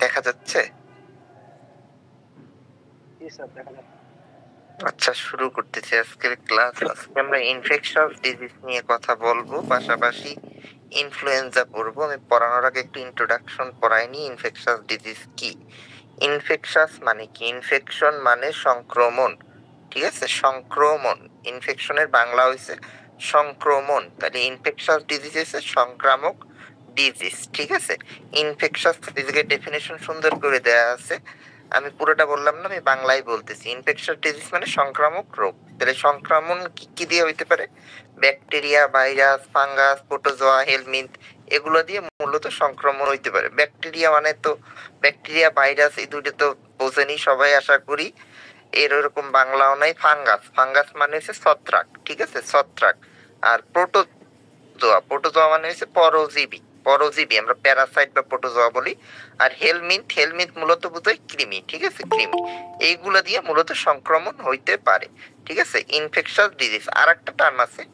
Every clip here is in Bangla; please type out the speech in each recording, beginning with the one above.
দেখা যাচ্ছে? আচ্ছা, শুরু করতেছি আজকের ক্লাস। আজকে আমরা ইনফেকশাস ডিজিজ নিয়ে কথা বলবো, পাশাপাশি ইনফ্লুয়েঞ্জা পড়বো। আমি পড়ানোর আগে একটু ইন্ট্রোডাকশন পড়াইনি। ইনফেকশাস ডিজিজ কি? ইনফেকশাস মানে কি? ইনফেকশন মানে সংক্রমণ, ঠিক আছে? সংক্রমণ, ইনফেকশনের বাংলা হয়েছে সংক্রমণ। তাহলে ইনফেকশাস ডিজিজ হচ্ছে সংক্রামক ডিজিজ, ঠিক আছে? ইনফেকশাস ডিজিজের ডেফিনেশন সুন্দর করে দেয়া আছে, আমি পুরোটা বললাম না, আমি বাংলায় বলতেছি। ইনফেকশাস ডিজিজ মানে সংক্রামক রোগ। তাহলে সংক্রমণ কি কি দিয়ে হইতে পারে? Bacteria, virus, fungus, protozoa, helminth, এগুলো দিয়ে মূলত সংক্রমণ হইতে পারে। ব্যাকটেরিয়া মানে তো ব্যাকটেরিয়া, ভাইরাস, এই দুটো তো বোঝেনি সবাই আশা করি। এর ওরকম বাংলাও নাই। ফাঙ্গাস, ফাঙ্গাস মানে হচ্ছে ছত্রাক, ঠিক আছে? ছত্রাক। আর প্রোটোজোয়া, প্রোটোজোয়া মানে হচ্ছে পরজীবী, পরজীবী আমরা প্যারাসাইট বা প্রোটোজোয়া বলি। আর হেলমিন্থ, হেলমিন্থ মূলত বোঝায় কৃমি, ঠিক আছে? কৃমি। এইগুলা দিয়ে মূলত সংক্রমণ হইতে পারে, ঠিক আছে? Infectious disease. আর একটা টার্ম আছে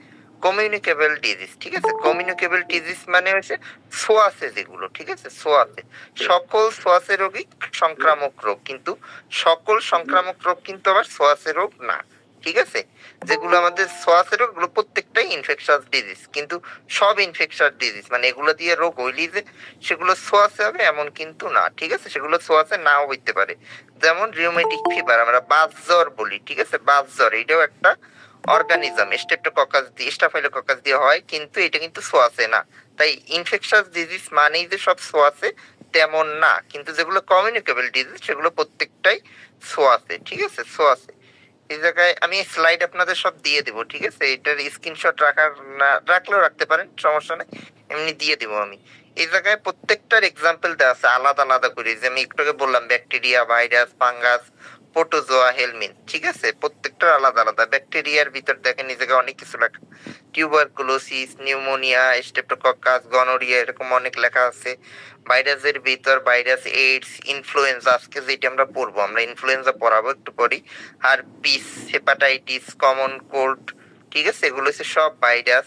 কমিউনিকেবল ডিজিজ, ঠিক আছে? কমিউনিকেবল ডিজিজ মানে হচ্ছে ছোঁয়াচে যেগুলো, ঠিক আছে? ছোঁয়াচে, সকল ছোঁয়াচে রোগই সংক্রামক রোগ, কিন্তু সকল সংক্রামক রোগ কিন্তু আবার ছোঁয়াচে রোগ না, ঠিক আছে? যেগুলো আমাদের ছোঁয়াচে রোগ, এগুলো প্রত্যেকটাই ইনফেকশাস ডিজিজ, কিন্তু সব ইনফেকশাস ডিজিজ মানে এগুলো দিয়ে রোগ হইলি যে সেগুলো ছোঁয়াচে হবে এমন কিন্তু না, ঠিক আছে? সেগুলো ছোঁয়াচে নাও হইতে পারে। যেমন রিউমেটিক ফিভার আমরা বাত জ্বর বলি, ঠিক আছে? বাত জ্বর এটাও একটা অর্গানিজম, স্টাফাইলোককাস দিয়ে হয়, কিন্তু এটা কিন্তু ছোঁয়াচে না। তাই ইনফেকশাস ডিজিজ মানেই যে সব ছোঁয়াচে তেমন না, কিন্তু যেগুলো কমিউনিকেবল ডিজিজ সেগুলো প্রত্যেকটাই ছোঁয়াচে, ঠিক আছে? ছোঁয়াচে। এই জায়গায় আমি স্লাইড আপনাদের সব দিয়ে দেবো, ঠিক আছে? এটার স্ক্রিনশট রাখার না রাখলেও রাখতে পারেন, সমস্যা নেই, এমনি দিয়ে দেবো আমি। এই জায়গায় প্রত্যেকটার এক্সাম্পল দেওয়া আছে আলাদা আলাদা করে, যে আমি একটু আগে বললাম bacteria, virus, fungus, protozoa, helminth, ঠিক আছে? প্রত্যেকটার আলাদা আলাদা। ব্যাকটেরিয়ার ভিতর দেখেন এই জায়গায় অনেক কিছু লেখা, টিউবারকুলোসিস, নিউমোনিয়া, স্টেপ্টোকক্কাস, গনোরিয়া, এরকম অনেক লেখা আছে। ভাইরাসের ভিতর ভাইরাস, এইডস, ইনফ্লুয়েঞ্জা, আজকে যেটা আমরা পড়বো, আমরা ইনফ্লুয়েঞ্জা পড়াবো একটু পরই। হারপিস, হেপাটাইটিস, কমন কোল্ড, ঠিক আছে? এগুলো হচ্ছে সব ভাইরাস।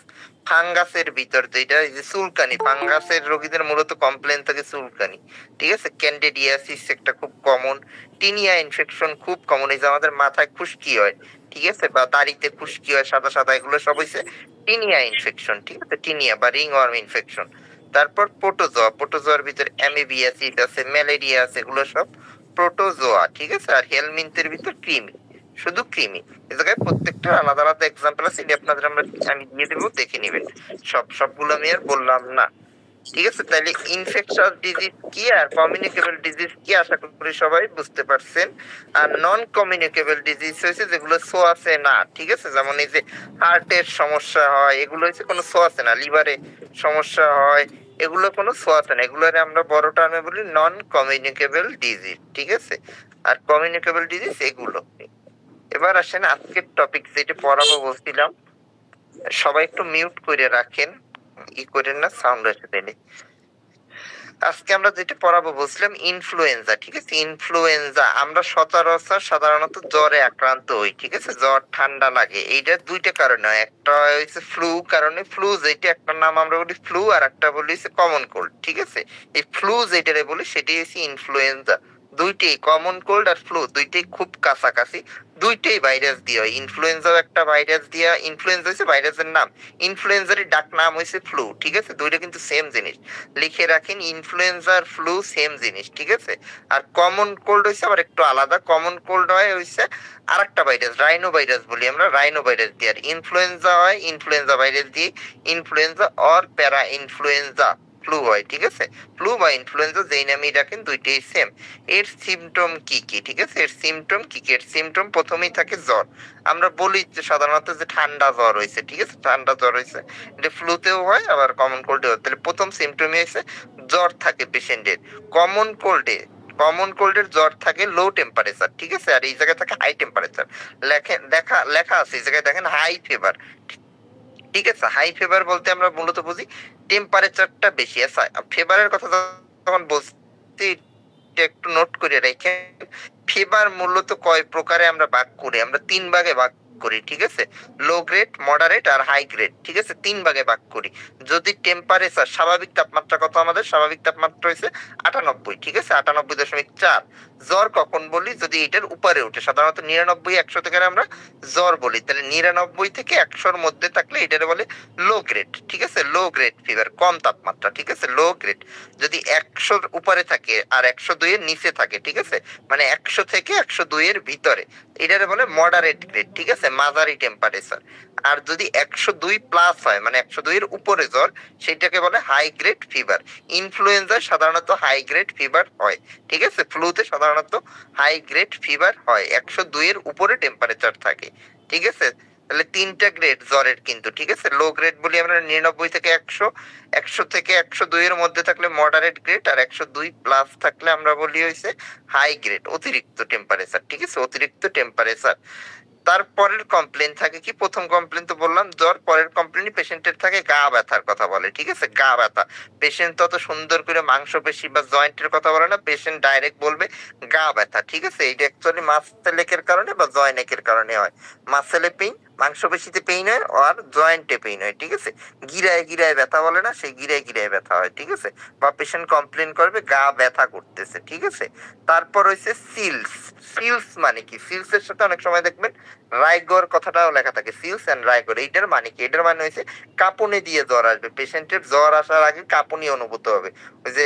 ফাঙ্গাসের ভিতর যেটা, এই যে চুলকানি, ফাঙ্গাসের রোগীদের মূলত কমপ্লেন থাকে চুলকানি, ঠিক আছে? ক্যান্ডিডিয়াসিস একটা খুব কমন। টিনিয়া ইনফেকশন খুব কমন, এই যে আমাদের মাথায় খুশকি হয়, ঠিক আছে? বা দাড়িতে খুশকি হয় সাদা সাদা, এগুলো সব হইছে টিনিয়া ইনফেকশন, ঠিক আছে? টিনিয়া বা রিংওয়ার্ম ইনফেকশন। তারপর প্রোটোজোয়া, প্রোটোজোয়ার ভিতর অ্যামিবিয়াসিস আছে, ম্যালেরিয়া আছে, এগুলো সব প্রোটোজোয়া, ঠিক আছে? আর হেলমিন্থের ভিতর কৃমি, শুধু কৃমি। এই জায়গায় প্রত্যেকটা আলাদা আলাদা এক্সাম্পল আছে, এটা আপনাদের আমি দিয়ে দেবো, দেখে নিবেন। সবগুলো আমি আর বললাম না, ঠিক আছে? তাহলে ইনফেকশাস ডিজিজ কি আর কমিউনিকেবল ডিজিজ কি, আশা করি সবাই বুঝতে পারছেন। আর নন কমিউনিকেবল ডিজিজ হয়েছে যেগুলো ছোঁয়াচে না, ঠিক আছে? যেমন এই যে হার্টের সমস্যা হয়, এগুলো হচ্ছে কোনো ছোঁয়াচে না। লিভারে সমস্যা হয়, এগুলো কোনো ছোঁয়াচে না। এগুলোরে আমরা বড় টার্মে বলি নন কমিউনিকেবল ডিজিজ, ঠিক আছে? আর কমিউনিকেবল ডিজিজ এগুলো। এবার আসেন আজকের টপিক যেটা পড়াবো বলছিলাম, সবাই একটু মিউট করে রাখেন, ই করেন না, সাউন্ড এসে দিলে। আজকে আমরা যেটা পড়াবো বলছিলাম ইনফ্লুয়েঞ্জা, ঠিক আছে? ইনফ্লুয়েঞ্জা আমরা সচরাচর সাধারণত জ্বরে আক্রান্ত হই, ঠিক আছে? জ্বর ঠান্ডা লাগে, এইটার দুইটা কারণে হয়। একটা হচ্ছে ফ্লু কারণে, ফ্লু যেটা একটা নাম আমরা বলি ফ্লু, আর একটা বলি হচ্ছে কমন কোল্ড, ঠিক আছে? এই ফ্লু যেটারে বলি সেটাই হচ্ছে ইনফ্লুয়েঞ্জা। দুইটাই, কমন কোল্ড আর ফ্লু, দুইটাই খুব কাছাকাছি। দুইটাই ভাইরাস দিয়ে হয়। ইনফ্লুয়েঞ্জাও একটা ভাইরাস দিয়া, ইনফ্লুয়েঞ্জা হচ্ছে ভাইরাসের নাম, ইনফ্লুয়েঞ্জার ডাক নাম হয়েছে ফ্লু, ঠিক আছে? দুইটা কিন্তু সেম জিনিস, লিখে রাখেন। ইনফ্লুয়েঞ্জা আর ফ্লু সেম জিনিস, ঠিক আছে? আর কমন কোল্ড হইছে আবার একটু আলাদা। কমন কোল্ড হয় হইছে আরেকটা ভাইরাস, রাইনো ভাইরাস বলি আমরা, রাইনো ভাইরাস দিয়ে। আর ইনফ্লুয়েঞ্জা হয় ইনফ্লুয়েঞ্জা ভাইরাস দিয়ে। ইনফ্লুয়েঞ্জা অর প্যারা ইনফ্লুয়েঞ্জা ফ্লু হয়, ঠিক আছে? ফ্লু বা ইনফ্লুয়েঞ্জা যেই নামেই রাখেন, দুইটাই সেম। এর সিমটম কি কি, ঠিক আছে? এর সিমটম কি কি? এর সিমটম প্রথমেই থাকে জ্বর। আমরা বলি যে সাধারণত যে ঠান্ডা জ্বর হয়েছে, ঠিক আছে? ঠান্ডা জ্বর হয়েছে, এটা ফ্লুতেও হয় আবার কমন কোল্ডেও হয়। তাহলে প্রথম সিমটমই হচ্ছে জ্বর থাকে পেশেন্টের। কমন কোল্ডে, কমন কোল্ডের জ্বর থাকে লো টেম্পারেচার, ঠিক আছে? আর এই জায়গায় থাকে হাই টেম্পারেচার। লেখা আছে এই জায়গায়, দেখেন হাই ফিভার, ঠিক আছে? হাই ফিভার বলতে আমরা মূলত বুঝি টেম্পারেচারটা বেশি আছে। ফিভারের কথা যখন বলছি একটু নোট করে রেখে, ফিভার মূলত কয় প্রকারে আমরা ভাগ করি, আমরা তিন ভাগে ভাগ করি, ঠিক আছে? লো গ্রেড, মডারেট আর হাই গ্রেড, ঠিক আছে? 3 ভাগে ভাগ করি। যদি টেম্পারেচার, স্বাভাবিক তাপমাত্রা কত আমাদের? স্বাভাবিক তাপমাত্রা হইছে 98, ঠিক আছে? 98.4। জ্বর কখন বলি? যদি এটার উপরে ওঠে। সাধারণত 99, 100 থেকে আমরা জ্বর বলি। তাহলে 99 থেকে 100 এর মধ্যে থাকলে এটারে বলে লো গ্রেড, ঠিক আছে? লো গ্রেড ফিভার, কম তাপমাত্রা, ঠিক আছে? Low grade. যদি 100 এর উপরে থাকে আর 102 এর নিচে থাকে, ঠিক আছে? মানে 100 থেকে 102 এর ভিতরে, এটারে বলে মডারেট গ্রেড, ঠিক আছে? মাঝারি টেম্পারেচার। আর যদি 102 প্লাস হয়, মানে 102 এর উপরে জ্বর, সেটাকে বলে হাই গ্রেড ফিভার। ইনফ্লুয়েঞ্জা সাধারণত হাই গ্রেড ফিভার হয়, ঠিক আছে? ফ্লুতে সাধারণত হাই গ্রেড ফিভার হয়, 102 এর উপরে টেম্পারেচার থাকে, ঠিক আছে? তাহলে 3টা গ্রেড জ্বরের কিন্তু, ঠিক আছে? লো গ্রেড বলি আমরা 99 থেকে 100, 100 থেকে 102 এর মধ্যে থাকলে মডারেট গ্রেড, আর 102 প্লাস থাকলে আমরা বলি হইছে হাই গ্রেড, অতিরিক্ত টেম্পারেচার, ঠিক আছে? অতিরিক্ত টেম্পারেচার। তারপরের কমপ্লেন থাকে কি? প্রথম কমপ্লেন তো বললাম জ্বর, পরের কমপ্লেনই পেশেন্টের থাকে গা ব্যথার কথা বলে, ঠিক আছে? গা ব্যথা। পেশেন্ট তত সুন্দর করে মাংসপেশি বা জয়েন্টের কথা বলে না, পেশেন্ট ডাইরেক্ট বলবে গা ব্যথা, ঠিক আছে? এটা অ্যাকচুয়ালি মাসেল একের কারণে বা জয়েন্ট একের কারণে হয়। মাসেলে পেইন, মাংসপেশিতে পেইন হয়, আর জয়েন্টে পেইন হয়, ঠিক আছে? গিরায় গিরায় ব্যথা বলে না, সেই গিরায় গিরায় ব্যথা হয়, ঠিক আছে? বা পেশেন্ট কমপ্লেন করবে গা ব্যথা করতেছে, ঠিক আছে? তারপর হইছে সিলস। সিলস মানে কি? সিলস এর সাথে অনেক সময় দেখবেন রাইগর কথাটাও লেখা থাকে, সিলস এন্ড রাইগর। এইটার মানে কি? এটার মানে হইছে কাঁপুনি দিয়ে জ্বর আসবে। পেশেন্টের জ্বর আসার আগে কাঁপুনি অনুভূত হবে। ওই যে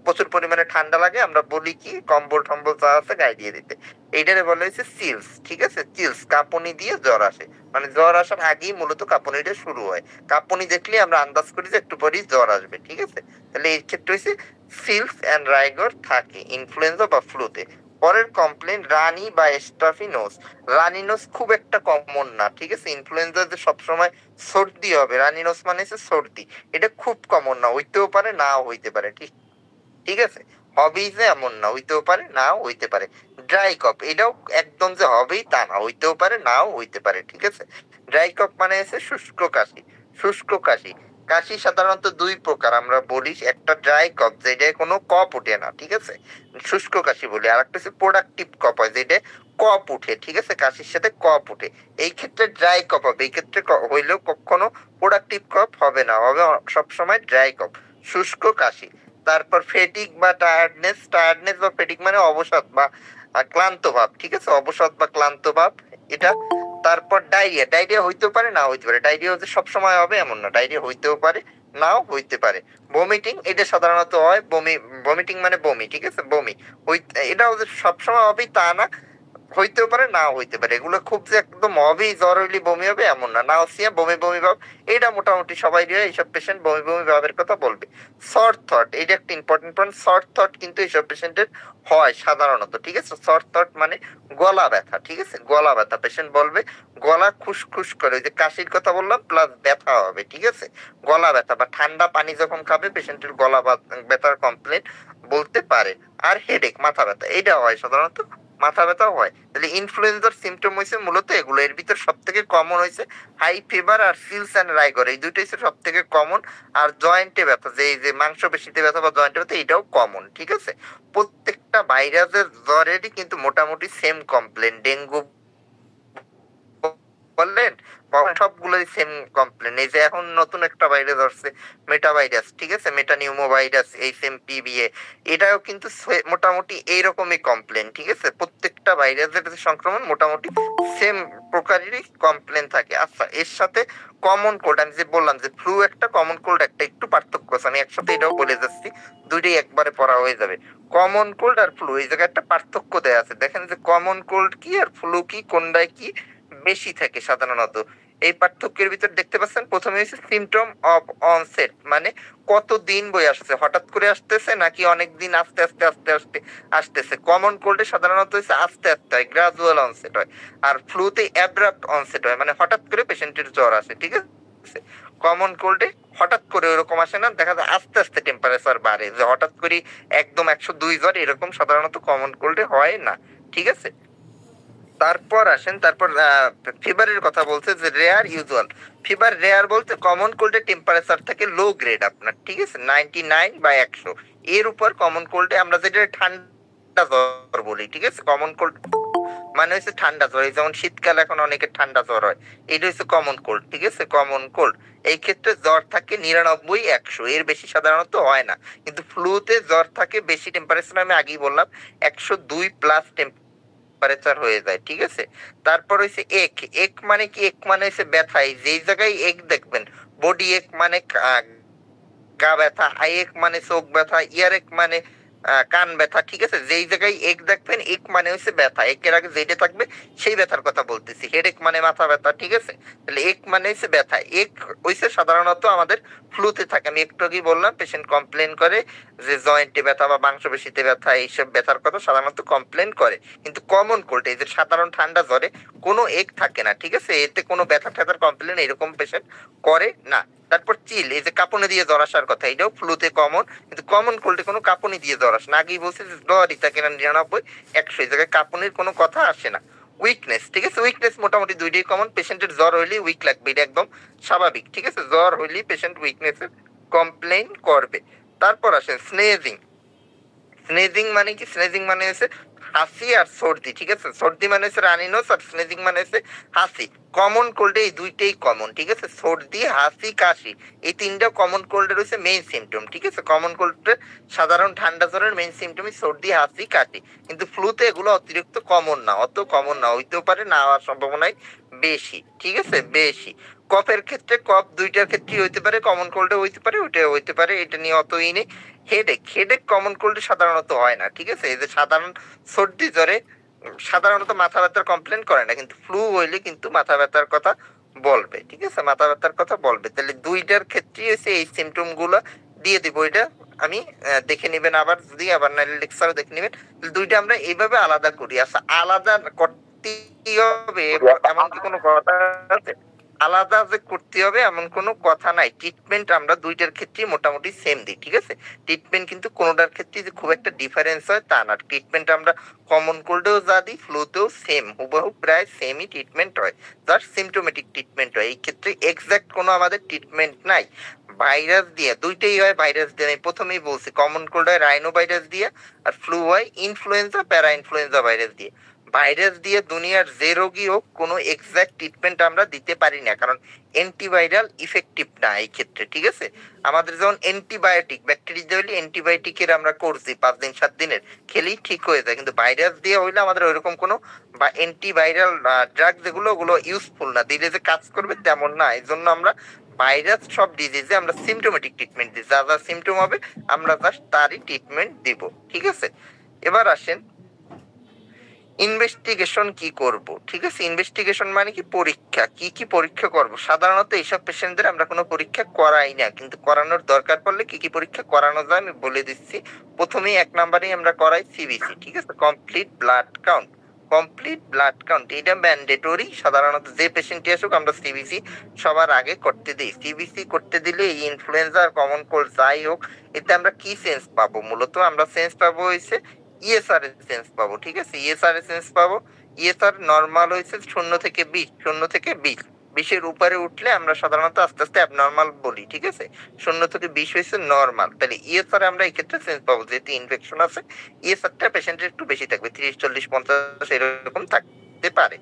প্রচুর পরিমাণে ঠান্ডা লাগে, আমরা বলি কি কম্বল টম্বল যা আছে গায়ে দিয়ে দিতে, এইটারে বলা হয়েছে সিলস, ঠিক আছে? চিলস, কাঁপুনি দিয়ে জ্বর আসে, মানে জ্বর আসার আগেই মূলত কাঁপুনিটা শুরু হয়। কাঁপুনি দেখলে আমরা আন্দাজ করি যে একটু পরেই জ্বর আসবে, ঠিক আছে? তাহলে এই ক্ষেত্রে হচ্ছে সিলস এন্ড রাইগর থাকে ইনফ্লুয়েঞ্জা বা ফ্লুতে। পরের কমপ্লেন রানি বা স্টাফি নোজ। রানি নোজ খুব একটা কমন না, ঠিক আছে? ইনফ্লুয়েঞ্জা যে সবসময় সর্দি হবে, রানি নোজ মানে হচ্ছে সর্দি, এটা খুব কমন না, হইতেও পারে নাও হইতে পারে, ঠিক ঠিক আছে? হবেই যে এমন না, হইতেও পারে নাও হইতে পারে। ড্রাই কফ, এটাও একদম যে হবেই তা না, হইতেও পারে নাও হইতে পারে, ঠিক আছে? ড্রাই কফ মানে হচ্ছে শুষ্ক কাশি। শুষ্ক কাশি, কাশি সাধারণত 2 প্রকার আমরা বলি, একটা ড্রাই কফ যেটা কোনো কফ ওঠে না, ঠিক আছে? শুষ্ক কাশি বলি। আর একটা হচ্ছে প্রোডাক্টিভ কফ হয়, যেটা কফ উঠে, ঠিক আছে? কাশির সাথে কফ উঠে, এই ক্ষেত্রে ড্রাই কফ হবে। এই ক্ষেত্রে হইলেও কখনো প্রোডাক্টিভ কফ হবে না, হবে সবসময় ড্রাই কফ, শুষ্ক কাশি। তারপর ফেটিক বা টায়ার্ডনেস। টায়ার্ডনেস বা ফেটিক মানে অবসাদ বা ক্লান্ত ভাব, ঠিক আছে? অবসাদ বা ক্লান্ত ভাব এটা। তারপর ডায়রিয়া। ডায়রিয়া হইতেও পারে নাও হইতে পারে। ডায়রিয়া হচ্ছে সবসময় হবে এমন না, ডায়রিয়া হইতেও পারে নাও হইতে পারে। বমিটিং, এটা সাধারণত হয় বমি। বমিটিং মানে বমি, ঠিক আছে? বমি এটা হচ্ছে সবসময় হবেই তা না, হইতেও পারে নাও হইতে পারে। এগুলো খুব যে একদম হবেই জ্বর হইলে বমি হবে এমন না। নাউসিয়া, বমি বমি ভাব, এটা মোটামুটি সবাই এইসব পেশেন্ট বমি বমি ভাবের কথা বলবে। শর্ট থট, এটা একটা ইম্পর্টেন্ট পয়েন্ট। শর্ট থট কিন্তু এইসব পেশেন্টের হয় সাধারণত, ঠিক আছে? শর্ট থট মানে গলা ব্যথা, ঠিক আছে? গলা ব্যথা, পেশেন্ট বলবে গলা খুসখুস করে, ওই যে কাশির কথা বললাম প্লাস ব্যথা হবে, ঠিক আছে? গলা ব্যথা বা ঠান্ডা পানি যখন খাবে পেশেন্টের গলা ব্যথার কমপ্লেন বলতে পারে। আর হেডেক, মাথা ব্যথা, এটা হয় সাধারণত, মাথা ব্যথাও হয়। তাহলে ইনফ্লুয়েঞ্জার সিমটম হয়েছে মূলত এগুলো। এর ভিতর সব থেকে কমন হয়েছে হাই ফিভার আর সিলস এন্ড রাইগর, এই দুইটাই সব থেকে কমন। আর জয়েন্টে ব্যথা, যে এই যে মাংসপেশিতে ব্যথা বা জয়েন্টে ব্যথা, এটাও কমন, ঠিক আছে? প্রত্যেকটা ভাইরাসের জ্বরেরই কিন্তু মোটামুটি সেম কমপ্লেন। ডেঙ্গু বললেন, সবগুলোই সেম কমপ্লেন। এই যে এখন নতুন একটা ভাইরাস আসছে মেটা ভাইরাস, ঠিক আছে? মেটা নিউমো ভাইরাস, HMPVA, এটাও কিন্তু মোটামুটি এইরকমই কমপ্লেন, ঠিক আছে? প্রত্যেকটা ভাইরাসের সংক্রমণ মোটামুটি সেম প্রকারেরই কমপ্লেন থাকে। আচ্ছা, এর সাথে কমন কোল্ড, আমি যে বললাম যে ফ্লু একটা, কমন কোল্ড একটা, একটু পার্থক্য আছে, আমি একসাথে এটাও বলে যাচ্ছি, দুইটাই একবারে পড়া হয়ে যাবে। কমন কোল্ড আর ফ্লু, এই জায়গায় একটা পার্থক্য দেয়া আছে, দেখেন যে কমন কোল্ড কি আর ফ্লু কি, কোনটায় কি বেশি থাকে সাধারণত। এই পার্থক্যের ভিতর দেখতে পাচ্ছেন, প্রথমে হচ্ছে সিমটম অফ অনসেট, মানে কতদিন বই আসছে, হঠাৎ করে আসতেছে নাকি অনেক দিন আস্তে আস্তে আস্তে আস্তে আসতেছে। কমন কোল্ডে সাধারণত হচ্ছে আস্তে আস্তে হয়, গ্রাজুয়াল অনসেট হয়। আর ফ্লুতে অ্যাব্রাপ্ট অনসেট হয়, মানে হঠাৎ করে পেশেন্টের জ্বর আসে, ঠিক আছে? কমন কোল্ডে হঠাৎ করে ওরকম আসে না, দেখা যায় আস্তে আস্তে টেম্পারেচার বাড়ে, যে হঠাৎ করে একদম 102 জ্বর এরকম সাধারণত কমন কোল্ডে হয় না, ঠিক আছে? তারপর আসেন, তারপর ফিভারের কথা বলছে যে রেয়ার ইউজুয়াল। ফিভার রেয়ার বলতে কমন কোল্ডে টেম্পারেচার থাকে লো গ্রেড আপনার, ঠিক আছে? 99 বা 100 এর উপর কমন কোল্ডে আমরা যেটা ঠান্ডা জ্বর বলি, ঠিক আছে? কমন কোল্ড মানে হচ্ছে ঠান্ডা জ্বর। এই যেমন শীতকালে এখন অনেকের ঠান্ডা জ্বর হয়, এটা হচ্ছে কমন কোল্ড, ঠিক আছে, কমন কোল্ড। এই ক্ষেত্রে জ্বর থাকে 99, 100, এর বেশি সাধারণত হয় না। কিন্তু ফ্লুতে জ্বর থাকে বেশি টেম্পারেচার, আমি আগেই বললাম 102+ টেম্পারেচার হয়ে যায়, ঠিক আছে। তারপর হচ্ছে এক, এক মানে কি? এক মানে হচ্ছে ব্যথা। এই যেই জায়গায় এক দেখবেন, বডি এক মানে গা ব্যথা, আই এক মানে চোখ ব্যথা, ইয়ার এক মানে কান ব্যথা, ঠিক আছে। যেই জায়গায় এক দেখবেন, এক মানে হচ্ছে ব্যথা, একের আগে যেটা থাকবে সেই ব্যথার কথা বলতেছি। হেডেক মানে মাথা ব্যথা, ঠিক আছে। তাহলে এক মানে হচ্ছে ব্যথা। এক হইছে সাধারণত আমাদের ফ্লুতে থাকে। আমি একটু আগেই বললাম, পেশেন্ট কমপ্লেন করে যে জয়েন্টে ব্যথা বা মাংসপেশিতে ব্যথা, এইসব ব্যথার কথা সাধারণত কমপ্লেন করে। কিন্তু কমন কোল্ড, এই যে সাধারণ ঠান্ডা জ্বরে কোনো এক থাকে না, ঠিক আছে, এতে কোনো ব্যথা ট্যাথার কমপ্লেন এরকম পেশেন্ট করে না। তারপর চিল, এই যে কাঁপুনি দিয়ে জ্বর আসার কথা, এটাও ফ্লুতে কমন। কিন্তু কমন কোল্ডে কোনো কাঁপুনি দিয়ে জ্বর আসে না। আগেই বলছি যে জ্বরই থাকে না 99, 100, এই জায়গায় কাঁপুনির কোনো কথা আসে না। উইকনেস, ঠিক আছে, উইকনেস মোটামুটি দুইটাই কমন। পেশেন্টের জ্বর হইলে উইক লাগবে, এটা একদম স্বাভাবিক, ঠিক আছে। জ্বর হইলেই পেশেন্ট উইকনেসের কমপ্লেইন করবে। তারপর আসেন স্নেজিং। স্নেজিং মানে কি? স্নেজিং মানে হচ্ছে হাসি আর সর্দি, ঠিক আছে। সর্দি মানে হচ্ছে রানি নোজ, আর স্নেজিং মানে হচ্ছে হাসি। কমন কোল্ডে এই দুইটাই কমন, ঠিক আছে। সর্দি, হাসি, কাশি, এই তিনটা কমন কোল্ডের হচ্ছে মেইন সিমটম, ঠিক আছে। কমন কোল্ডের সাধারণ ঠান্ডা জ্বরের মেইন সিমটমই সর্দি, হাসি, কাশি। কিন্তু ফ্লুতে এগুলো অতিরিক্ত কমন না, অত কমন না, হইতেও পারে, না হওয়ার সম্ভাবনাই বেশি, ঠিক আছে, বেশি। কফের ক্ষেত্রে কফ দুইটার ক্ষেত্রেই হইতে পারে, কমন কোল্ডে হইতে পারে, ওইটা হইতে পারে, এটা নিয়ে অতই নেই। হেডেক, হেডেক কমন কোল্ডে সাধারণত হয় না, ঠিক আছে। এই যে সাধারণ সর্দি জ্বরে সাধারণত মাথা ব্যথার কমপ্লেন করে না, কিন্তু ফ্লু হইলে কিন্তু মাথা ব্যথার কথা বলবে, ঠিক আছে, মাথা ব্যথার কথা বলবে। তাহলে দুইটার ক্ষেত্রেই হচ্ছে এই সিমটম গুলো দিয়ে দিব। এটা আমি দেখে নিবেন আবার, যদি আবার নাইলে লেকচারও দেখে নিবেন। দুইটা আমরা এইভাবে আলাদা করি। আচ্ছা, আলাদা করতেই হবে এমন কি কোনো কথা আছে? আলাদা যে করতে হবে এমন কোনো কথা নাই। ট্রিটমেন্ট আমরা দুইটার ক্ষেত্রেই মোটামুটি সেম দিই, ঠিক আছে। ট্রিটমেন্ট কিন্তু কোনোটার ক্ষেত্রে যে খুব একটা ডিফারেন্স হয় তা না। ট্রিটমেন্ট আমরা কমন কোল্ডেও যা দিই, ফ্লুতেও সেম, হুবহু প্রায় সেমই ট্রিটমেন্ট হয়, যার সিমটোমেটিক ট্রিটমেন্ট হয়। এই ক্ষেত্রে এক্সাক্ট কোনো আমাদের ট্রিটমেন্ট নাই। ভাইরাস দিয়ে দুইটাই হয়, ভাইরাস দিয়ে আমি প্রথমেই বলছি, কমন কোল্ড হয় রাইনো ভাইরাস দিয়ে, আর ফ্লু হয় ইনফ্লুয়েঞ্জা, প্যারা ইনফ্লুয়েঞ্জা ভাইরাস দিয়ে। ভাইরাস দিয়ে দুনিয়ার যে রোগী হোক কোনো এক্সাক্ট ট্রিটমেন্ট আমরা দিতে পারি না, কারণ অ্যান্টিভাইরাল ইফেক্টিভ না এই ক্ষেত্রে, ঠিক আছে। আমাদের যেমন অ্যান্টিবায়োটিক, ব্যাকটেরিয়া হইলে অ্যান্টিবায়োটিকের আমরা করছি 5 দিন 7 দিনের, খেলেই ঠিক হয়ে যায়। কিন্তু ভাইরাস দিয়ে হইলে আমাদের ওইরকম কোনো বা অ্যান্টিভাইরাল ড্রাগ যেগুলো, ওগুলো ইউজফুল না, দিলে যে কাজ করবে তেমন না। এই জন্য আমরা ভাইরাস সব ডিজিজে আমরা সিমটোমেটিক ট্রিটমেন্ট দিই, যা যা সিমটম হবে আমরা জাস্ট তারই ট্রিটমেন্ট দিব, ঠিক আছে। এবার আসেন ইনভেস্টিগেশন কি করব, ঠিক আছে। ইনভেস্টিগেশন মানে কি? পরীক্ষা। কি কি পরীক্ষা করব? সাধারণত এইসব পেশেন্টদের আমরা কোনো পরীক্ষা করাই না, কিন্তু করানোর দরকার পড়লে কি কি পরীক্ষা করানো যায় আমি বলে দিচ্ছি। প্রথমেই 1 নম্বরেই আমরা করাই সিবিসি, ঠিক আছে, complete blood count. Complete blood count এটা ম্যান্ডেটরি। সাধারণত যে পেশেন্টই আসুক আমরা সিবিসি সবার আগে করতে দিই। সিবিসি করতে দিলে এই ইনফ্লুয়েঞ্জা আর কমন কোল্ড যাই হোক, এতে আমরা কি সেন্স পাবো? মূলত আমরা সেন্স পাবো হয়েছে ইএসআর এর সেন্স পাবো, ঠিক আছে, ইএসআর এর সেন্স পাবো। ইএসআর নরমাল হয়েছে 0 থেকে 20, 0 থেকে 20, 20-এর উপরে উঠলে আমরা সাধারণত আস্তে আস্তে অ্যাবনর্মাল বলি, ঠিক আছে। 0 থেকে 20 হয়েছে নরমাল। তাহলে ইএসআর আমরা এই ক্ষেত্রে সেন্স পাবো, যেহেতু ইনফেকশন আছে ইএসআরটা পেশেন্টের একটু বেশি থাকবে, 30, 40, 50 এরকম থাকতে পারে।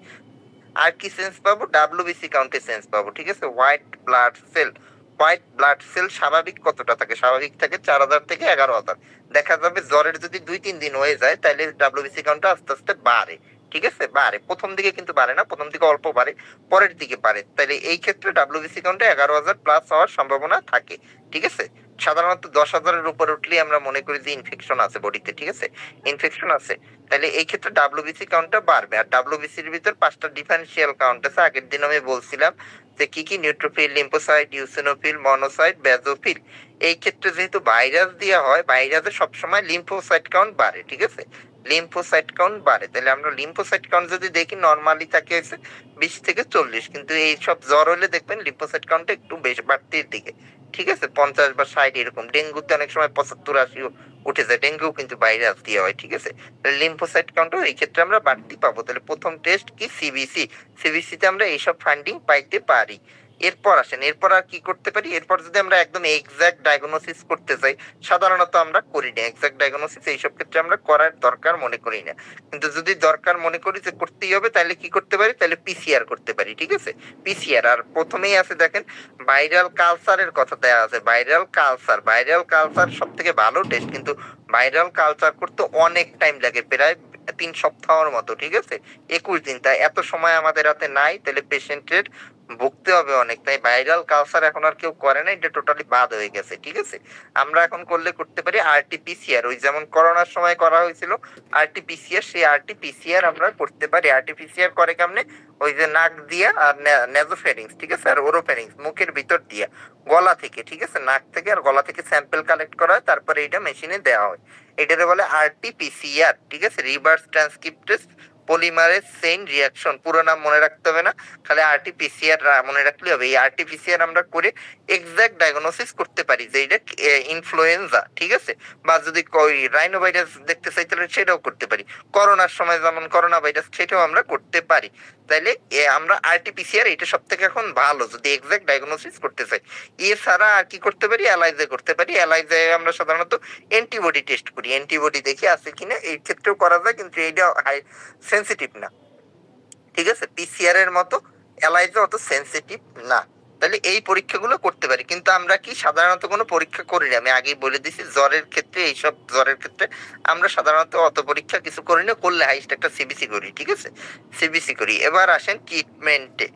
আর কি সেন্স পাবো? ডাব্লিউবিসি কাউন্টে সেন্স পাবো, ঠিক আছে। White blood cell, white blood cell স্বাভাবিক কতটা থাকে? স্বাভাবিক থাকে 4000 থেকে 11000। দেখা যাবে জ্বরের যদি 2-3 দিন হয়ে যায় তাহলে ডাব্লিউবিসি কাউন্টটা আস্তে আস্তে বাড়ে, ঠিক আছে, বাড়ে। প্রথম দিকে কিন্তু বাড়ে না, প্রথম দিকে অল্প বাড়ে, পরের দিকে বাড়ে। তাহলে এই ক্ষেত্রে ডাব্লিউবিসি কাউন্টে 11000+ হওয়ার সম্ভাবনা থাকে, ঠিক আছে। সাধারণত 10,000-এর উপরে উঠলেই আমরা মনে করি যে ইনফেকশন আছে বডিতে, ঠিক আছে, ইনফেকশন আছে। তাহলে এই ক্ষেত্রে ডাব্লিউবিসি কাউন্টটা বাড়বে। আর ডাব্লিউবিসির ভিতর 5টা ডিফারেন্সিয়াল কাউন্ট আছে। আগের দিন আমি বলছিলাম যে কি কি, neutrophil, lymphocyte, eosinophil, monocyte, basophil. এই ক্ষেত্রে যেহেতু ভাইরাস দেওয়া হয়, ভাইরাসে সবসময় লিম্ফোসাইট কাউন্ট বাড়ে, ঠিক আছে, লিম্ফোসাইট কাউন্ট বাড়ে। তাহলে আমরা লিম্ফোসাইট কাউন্ট যদি দেখি নরমালি থাকে হচ্ছে 20 থেকে 40, কিন্তু এই সব জ্বর হলে দেখবেন লিম্ফোসাইট কাউন্টটা একটু বেশি বাড়তির দিকে, ঠিক আছে, 50 বা 60 এরকম। ডেঙ্গুতে অনেক সময় 75-80 উঠে যায়, ডেঙ্গু কিন্তু ভাইরাস দিয়ে হয়, ঠিক আছে। লিম্ফোসাইট কাউন্টও এই ক্ষেত্রে আমরা বাড়তি পাবো। তাহলে প্রথম টেস্ট কি? সিবিসি। সিবিসিতে আমরা এইসব ফাইন্ডিং পাইতে পারি। এরপর আসেন, এরপর আর কি করতে পারি? এরপর যদি আমরা একদম এক্সাক্ট ডায়াগনোসিস করতে চাই, সাধারণত আমরা করি না এক্সাক্ট ডায়াগনোসিস, এইসব ক্ষেত্রে আমরা করার দরকার মনে করি না। কিন্তু যদি দরকার মনে করি যে করতেই হবে, তাহলে কি করতে পারি? তাহলে পিসিআর করতে পারি, ঠিক আছে? পিসিআর, আর প্রথমেই আছে দেখেন ভাইরাল কালচারের কথা দেওয়া আছে। ভাইরাল কালচার সব থেকে ভালো টেস্ট, কিন্তু ভাইরাল কালচার করতে অনেক টাইম লাগে, প্রায় 3 সপ্তাহের মতো, ঠিক আছে? 21 দিন। তাই এত সময় আমাদের হাতে নাই, তাহলে পেশেন্টের ভুগতে হবে অনেক। তাই ভাইরাল কালচার এখন আর কেউ করে না, এটা টোটালি বাদ হয়ে গেছে, ঠিক আছে? আমরা এখন করতে পারি আরটিপিসিআর, ওই যেমন করোনার সময় করা হয়েছিল আরটিপিসিআর, সেই আরটিপিসিআর আমরা করতে পারি। আরটিপিসিআর করে কেমনে? ওই যে নাক দিয়া আর নেজোফেরিংস, ঠিক আছে, আর ওরোফেরিংস মুখের ভিতর দিয়া, গলা থেকে, ঠিক আছে, নাক থেকে আর গলা থেকে স্যাম্পল কালেক্ট করা হয়, তারপরে এটা মেশিনে দেওয়া হয়। এটারে বলে আরটিপিসিআর, ঠিক আছে, reverse transcriptase polymerase chain reaction. পুরো নাম মনে রাখতে হবে না, খালি আরটিপিসিআর মনে রাখলে হবে। এই আরটিপিসিআর আমরা করে এক্সাক্ট ডায়াগনোসিস করতে পারি যে এটা ইনফ্লুয়েঞ্জা, ঠিক আছে? বা যদি রাইনো ভাইরাস দেখতে চাই তাহলে সেটাও করতে পারি। করোনার সময় যেমন করোনা ভাইরাস, সেটাও আমরা করতে পারি। তাইলে আমরা আরটিপিসিআর এটা সব থেকে এখন ভালো যদি এক্সাক্ট ডায়াগনোসিস করতে চাই। এছাড়া আর কি করতে পারি? এলাইজা করতে পারি। এলাইজায় আমরা সাধারণত অ্যান্টিবডি টেস্ট করি, অ্যান্টিবডি দেখি আছে কিনা, এই ক্ষেত্রেও করা যায়, কিন্তু এইটা হাই সেন্সিটিভ না, ঠিক আছে? পিসিআর এর মতো এলাইজা অত সেন্সিটিভ না। তাহলে এই পরীক্ষাগুলো করতে পারি, কিন্তু আমরা কি সাধারণত কোনো পরীক্ষা করি না। আমি আগেই বলে দিছি, জ্বরের ক্ষেত্রে, এইসব জ্বরের ক্ষেত্রে আমরা সাধারণত অত পরীক্ষা কিছু করি না, করলে হাইস্ট একটা সিবিসি করি, ঠিক আছে? সিবিসি করি। এবার আসেন ট্রিটমেন্টে।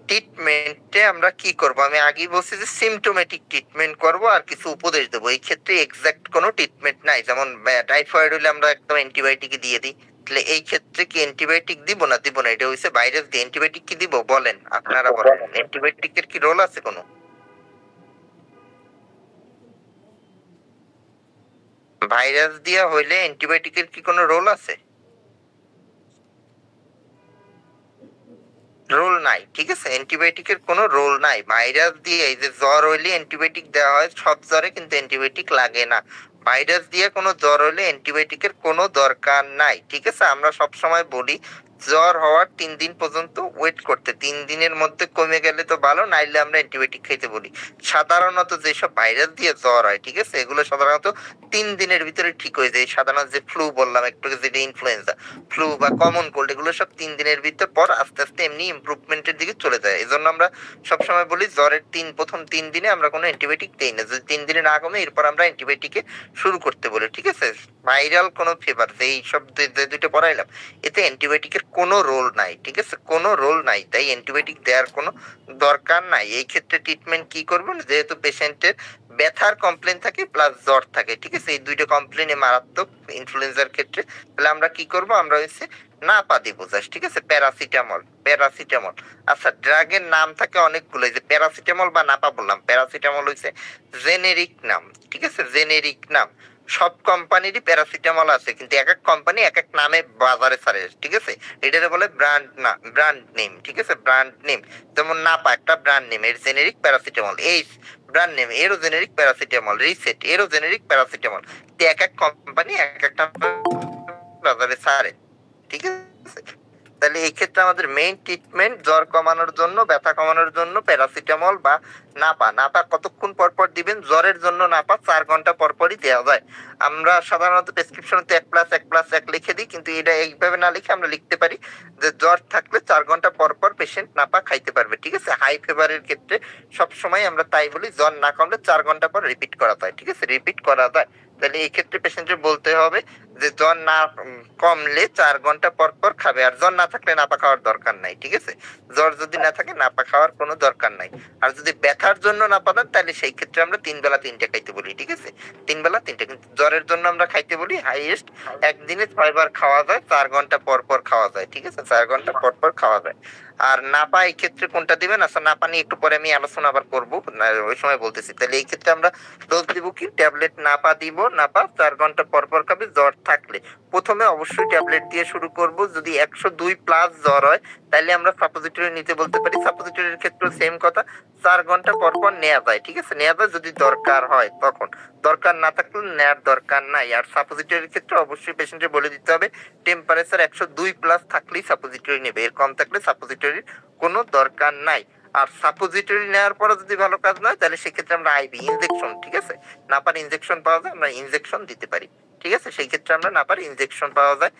ট্রিটমেন্টে আমরা কি করব? আমি আগেই বলছি যে সিমটোমেটিক ট্রিটমেন্ট করব আর কিছু উপদেশ দেবো। এই ক্ষেত্রে এক্সাক্ট কোনো ট্রিটমেন্ট নাই। যেমন টাইফয়েড হলে আমরা একদম অ্যান্টিবায়োটিক দিয়ে দিই, তাহলে এই ক্ষেত্রে কি অ্যান্টিবায়োটিক দিব না? দিব না, এটা হইছে ভাইরাস দিয়ে। অ্যান্টিবায়োটিক কি দিব বলেন, আপনারা বলেন, অ্যান্টিবায়োটিকের কি রোল আছে কোনো? ভাইরাস দিয়া হইলে অ্যান্টিবায়োটিকের কি কোনো রোল আছে? রোল নাই, ঠিক আছে? অ্যান্টিবায়োটিকের কোনো রোল নাই। ভাইরাস দিয়ে, এই যে জ্বর হইলে অ্যান্টিবায়োটিক দেওয়া হয় সব জ্বরে, কিন্তু অ্যান্টিবায়োটিক লাগে না। ভাইরাস দিয়ে কোনো জ্বর হলে অ্যান্টিবায়োটিকের কোনো দরকার নাই, ঠিক আছে? আমরা সব সময় বলি জ্বর হওয়ার 3 দিন পর্যন্ত ওয়েট করতে, 3 দিনের মধ্যে কমে গেলে তো ভালো, নাইলে আমরা অ্যান্টিবায়োটিক খাইতে বলি। সাধারণত যেসব ভাইরাস দিয়ে জ্বর হয়, ঠিক আছে, এগুলো সাধারণত 3 দিনের ভিতরে ঠিক হয়ে যায়। সাধারণত যে ফ্লু বললাম একটু, যেটা ইনফ্লুয়েঞ্জা, ফ্লু বা কমন কোল্ড, এগুলো সব 3 দিনের ভিতর পর আস্তে আস্তে এমনি ইমপ্রুভমেন্টের দিকে চলে যায়। এই জন্য আমরা সবসময় বলি জ্বরের প্রথম 3 দিনে আমরা কোনো অ্যান্টিবায়োটিক দিই না। যদি 3 দিনে না কমে, এরপর আমরা অ্যান্টিবায়োটিকে শুরু করতে বলি, ঠিক আছে? ভাইরাল কোনো ফিভার, এই সব যে দুইটা পড়াইলাম, এতে অ্যান্টিবায়োটিকের কোনো রোল নাই, ঠিক আছে? কোনো রোল নাই, তাই অ্যান্টিবায়োটিক দেওয়ার কোনো দরকার নাই। এই ক্ষেত্রে ট্রিটমেন্ট কি করবেন? যেহেতু পেশেন্টের ব্যথার কমপ্লেন থাকে প্লাস জ্বর থাকে, ঠিক আছে, এই দুইটা কমপ্লেনে মারাত্মক ইনফ্লুয়েঞ্জার ক্ষেত্রে, তাহলে আমরা কি করব? আমরা হচ্ছে নাপা দিব জাস্ট, ঠিক আছে? প্যারাসিটামল। আচ্ছা, ড্রাগের নাম থাকে অনেকগুলো, এই যে প্যারাসিটামল বা নাপা বললাম, প্যারাসিটামল হচ্ছে জেনেরিক নাম, ঠিক আছে? জেনেরিক নাম। সব কোম্পানিরই প্যারাসিটামল আছে, কিন্তু এক এক কোম্পানি এক এক নামে বাজারে ছাড়ে, ঠিক আছে? এটারে বলে ব্র্যান্ড নেম, ঠিক আছে? Brand name. যেমন নাপা একটা ব্র্যান্ড নেম, এর জেনেরিক প্যারাসিটামল। এইস ব্র্যান্ড নেম, এরও জেনেরিক প্যারাসিটামল। রিসেট, এরও জেনেরিক প্যারাসিটামল। এক এক কোম্পানি এক একটা বাজারে ছাড়ে, ঠিক আছে? তাহলে এই ক্ষেত্রে আমাদের মেইন ট্রিটমেন্ট জ্বর কমানোর জন্য, ব্যথা কমানোর জন্য প্যারাসিটামল বা নাপা। নাপা কতক্ষণ পর পর দিবেন? জ্বরের জন্য নাপা 4 ঘন্টা পর পরই দেওয়া যায়। আমরা সাধারণত প্রেসক্রিপশনে 1+1+1 লিখে দিই, কিন্তু এটা এইভাবে না লিখে আমরা লিখতে পারি যে জ্বর থাকলে 4 ঘন্টা পর পর পেশেন্ট নাপা খাইতে পারবে, ঠিক আছে? হাই ফিভারের ক্ষেত্রে সবসময় আমরা তাই বলি, জ্বর না কমলে 4 ঘন্টা পর রিপিট করা যায়, ঠিক আছে? রিপিট করা যায়। তাহলে এই ক্ষেত্রে পেশেন্টের বলতে হবে যে জ্বর না কমলে 4 ঘন্টা পর পর খাবে, আর জ্বর না থাকলে নাপা খাওয়ার দরকার নাই, ঠিক আছে? জ্বর যদি না থাকে নাপা খাওয়ার কোনো দরকার নাই। আর যদি ব্যথার জন্য নাপা দেন, তাহলে সেই ক্ষেত্রে আমরা 3 বেলা 3টে খাইতে বলি, ঠিক আছে? 3 বেলা 3টে। কিন্তু জ্বরের জন্য আমরা খাইতে বলি হাইয়েস্ট একদিনে 6 বার খাওয়া যায়, 4 ঘন্টা পর পর খাওয়া যায়, ঠিক আছে? 4 ঘন্টা পর পর খাওয়া যায়। আর নাপা এই ক্ষেত্রে কোনটা দিবেন? আচ্ছা, নাপা নিয়ে একটু পরে আমি আলোচনা আবার করবো, ওই সময় বলতেছি। তাহলে এই ক্ষেত্রে আমরা ডোজ দিব কি? ট্যাবলেট নাপা দিব। নাপা 4 ঘন্টা পর পর খাবে জ্বর থাকলে। প্রথমে অবশ্যই ট্যাবলেট দিয়ে শুরু করব। যদি 102+ জ্বর হয়, তাহলে আমরা সাপোজিটরি নিতে বলতে পারি। সাপোজিটরির ক্ষেত্রে সেম কথা, 4 ঘন্টা পর পর নেওয়া যায়, ঠিক আছে? নেওয়া যায় যদি দরকার হয় তখন, দরকার না থাকলে নেওয়ার দরকার নাই। আর সাপোজিটরির ক্ষেত্রে অবশ্যই পেশেন্টকে বলে দিতে হবে টেম্পারেচার 102+ থাকলেই সাপোজিটরি নেবে, এর কম থাকলে সাপোজিটরির কোনো দরকার নাই। আর সাপোজিটরি নেওয়ার পরে যদি ভালো কাজ না হয় তাহলে সেক্ষেত্রে আমরা আইবি ইনজেকশন, ঠিক আছে, নাপার ইনজেকশন পাওয়া যায়, আমরা ইনজেকশন দিতে পারি, ঠিক আছে। সেই ক্ষেত্রে আমরা নাপার ইনজেকশন পাওয়া যায়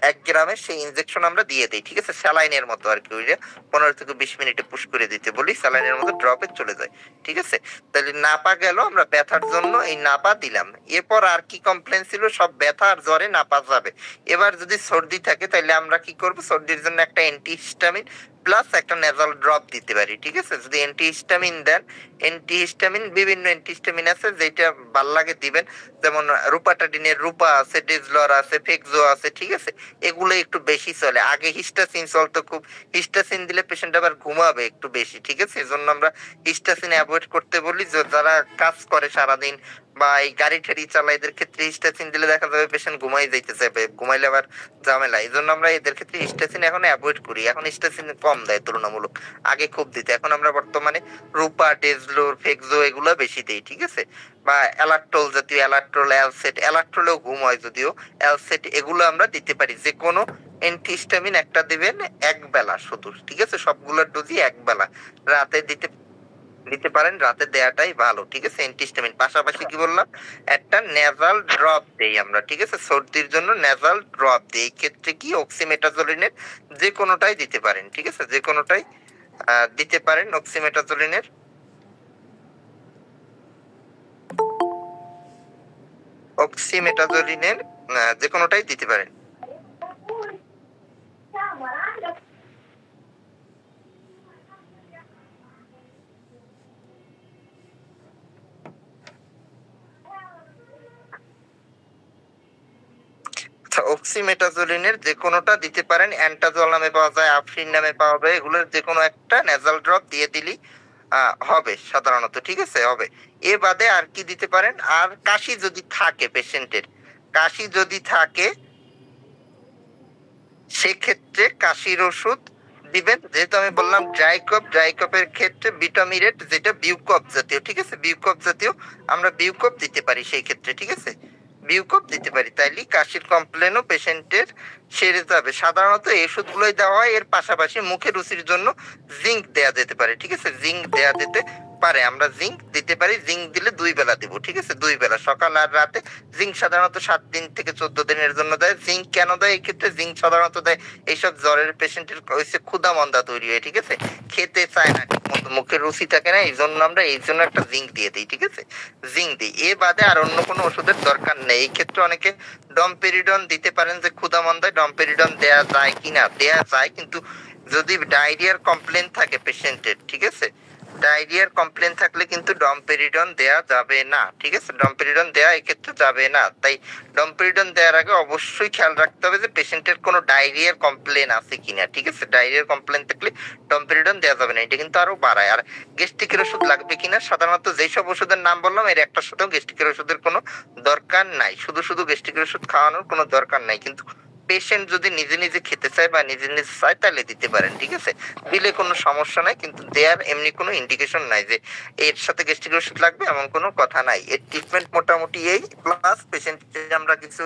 1 গ্রামের, সেই ইনজেকশন আমরা দিয়ে দিই, ঠিক আছে, স্যালাইনের মতো আর কি, ওইটা 15 থেকে 20 মিনিটে পুশ করে দিতে বলি, স্যালাইনের মতো ড্রপে চলে যায়, ঠিক আছে। তাহলে নাপা গেল, আমরা ব্যথার জন্য এই নাপা দিলাম। এরপর আর কি কমপ্লেন ছিল, সব ব্যথা আর জ্বরে নাপা যাবে। এবার যদি সর্দি থাকে তাহলে আমরা কি করব, সর্দির জন্য একটা অ্যান্টিহিস্টামিন প্লাস একটা নেজাল ড্রপ দিতে পারি, ঠিক আছে। যদি অ্যান্টিহিস্টামিন দেন, অ্যান্টিহিস্টামিন বিভিন্ন অ্যান্টিহিস্টামিন আছে, যেটা ভাল লাগে দিবেন, যেমন রুপাটাডিনের রূপা আছে, ডেজলর আছে, ফেক্সো আছে, ঠিক আছে। এগুলো একটু বেশি চলে। আগে হিস্টাসিন চলতো খুব, হিস্টাসিন দিলে পেশেন্ট আবার ঘুমাবে একটু বেশি, ঠিক আছে। এজন্য আমরা হিস্টাসিন অ্যাভয়েড করতে বলি। যারা কাজ করে সারাদিন বা এই গাড়ি ঠাড়ি চালায় এদের ক্ষেত্রে হিস্টাসিন দিলে দেখা যাবে পেশেন্ট ঘুমাই যাইতে চাইবে, ঘুমাইলে আবার ঝামেলা। এই জন্য আমরা এদের ক্ষেত্রে হিস্টাসিন এখন অ্যাভয়েড করি। এখন হিস্টাসিন কম দেয় তুলনামূলক, আগে খুব দিতে। এখন আমরা বর্তমানে রূপা, ডেজলোর, ফেক্সো এগুলো বেশি দেই, ঠিক আছে। বা অ্যালাট্রল জাতীয়, অ্যালাট্রল, অ্যালসেট, অ্যালাট্রলেও ঘুম হয় যদিও, অ্যালসেট এগুলো আমরা দিতে পারি। যে কোনো অ্যান্টিহিস্টামিন একটা দিবেন 1 বেলা শুধু, ঠিক আছে। সবগুলোর ডোজই 1 বেলা রাতে দিতে দিতে পারেন, রাতে দেয়াটাই ভালো, ঠিক আছে। অ্যান্টিহিস্টামিন পাশাপাশি কি বললাম, একটা নেজাল ড্রপ দেই আমরা, ঠিক আছে। সর্দির জন্য নেজাল ড্রপ দেই। এই ক্ষেত্রে কি অক্সিমেটাজোলিনের যে কোনোটাই দিতে পারেন, ঠিক আছে, যে কোনোটাই দিতে পারেন অক্সিমেটাজোলিনের। অক্সিমেটাজোলিনের যে কোনোটাই দিতে পারেন। অক্সিমেটাজোলিনের যে কোনোটা দিতে পারেন। অ্যান্টাজল নামে পাওয়া যায়, আফরিন নামে পাওয়া যায়, এগুলোর যে কোনো একটা নেজাল ড্রপ দিয়ে দিলি হবে সাধারণত, ঠিক আছে, হবে। এ বাদে আর কি দিতে পারেন, আর কাশি যদি থাকে পেশেন্টের, কাশি যদি থাকে সেক্ষেত্রে কাশির ওষুধ দিবেন। যেহেতু আমি বললাম ড্রাইকপ, ড্রাইকপের ক্ষেত্রে বিটামিরেট যেটা বিউকপ জাতীয়, ঠিক আছে, বিউকপ জাতীয় আমরা বিউকপ দিতে পারি সেই ক্ষেত্রে, ঠিক আছে, বিউকপ দিতে পারি। তাইলে কাশির কমপ্লেনও পেশেন্টের সেরে যাবে। সাধারণত এই ওষুধগুলোই দেওয়া হয়। এর পাশাপাশি মুখে রুচির জন্য জিঙ্ক দেয়া যেতে পারে, ঠিক আছে, জিঙ্ক দেয়া যেতে পারে, আমরা জিঙ্ক দিতে পারি। জিঙ্ক দিলে 2 বেলা দিব, ঠিক আছে, 2 বেলা, সকাল আর রাতে। জিঙ্ক সাধারণত 7 দিন থেকে 14 দিনের জন্য দেয়। জিঙ্ক কেন দেয় এই ক্ষেত্রে, জিঙ্ক সাধারণত দেয় এইসব জ্বরের পেশেন্টের হয়েছে ক্ষুধা মন্দা তৈরি হয়, ঠিক আছে, খেতে চায় না ঠিক মতো, মুখের রুচি থাকে না, এই জন্য আমরা এই জন্য একটা জিঙ্ক দিয়ে দিই, ঠিক আছে, জিঙ্ক দিই। এ বাদে আর অন্য কোনো ওষুধের দরকার নেই। এই ক্ষেত্রে অনেকে ডমপেরিডন দিতে পারেন, যে ক্ষুধা মন্দায় ডমপেরিডন দেয়া যায় কিনা, দেয়া যায়, কিন্তু যদি ডায়রিয়ার কমপ্লেন থাকে পেশেন্টের, ঠিক আছে, ডায়রিয়ার কমপ্লেন থাকলে কিন্তু ডমপেরিডন দেয়া যাবে না, ঠিক আছে, ডমপেরিডন দেয়া এক্ষেত্রে যাবে না। তাই ডমপেরিডন দেওয়ার আগে অবশ্যই খেয়াল রাখতে হবে যে পেশেন্টের কোনো ডায়রিয়ার কমপ্লেন আছে কিনা, ঠিক আছে। ডায়রিয়ার কমপ্লেন থাকলে ডমপেরিডন দেওয়া যাবে না, এটা কিন্তু আরো বাড়ায়। আর গ্যাস্ট্রিকের ওষুধ লাগবে কিনা, সাধারণত যেসব ওষুধের নাম বললাম এর একটা সাথেও গ্যাস্ট্রিকের ওষুধের কোনো দরকার নাই, শুধু শুধু গ্যাস্ট্রিকের ওষুধ খাওয়ানোর কোনো দরকার নাই। কিন্তু পেশেন্ট যদি নিজে নিজে খেতে চায় বা নিজে নিজে চায় তাহলে দিতে পারেন, ঠিক আছে, দিলে কোনো সমস্যা নাই। কিন্তু দেয়ার এমনি কোনো ইন্ডিকেশন নাই যে এর সাথে গ্যাস্ট্রিক ওষুধ লাগবে, এমন কোনো কথা নাই। এর ট্রিটমেন্ট মোটামুটি এই, প্লাস পেশেন্টকে আমরা কিছু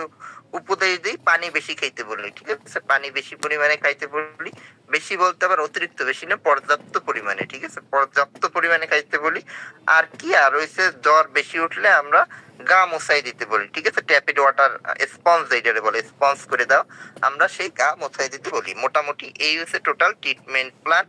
উপদেশ দিই, পানি বেশি খাইতে বলি, ঠিক আছে, পানি বেশি পরিমাণে খাইতে বলি। বেশি বলতে আবার অতিরিক্ত বেশি না, পর্যাপ্ত পরিমাণে, ঠিক আছে, পর্যাপ্ত পরিমাণে খাইতে বলি। আর কি আর হইছে, জ্বর বেশি উঠলে আমরা গা মোছাই দিতে বলি, ঠিক আছে, ট্যাপিড ওয়াটার স্পঞ্জ যেটারে বলে, স্পঞ্জ করে দাও, আমরা সেই গা মোছাই দিতে বলি। মোটামুটি এই হচ্ছে টোটাল ট্রিটমেন্ট প্ল্যান।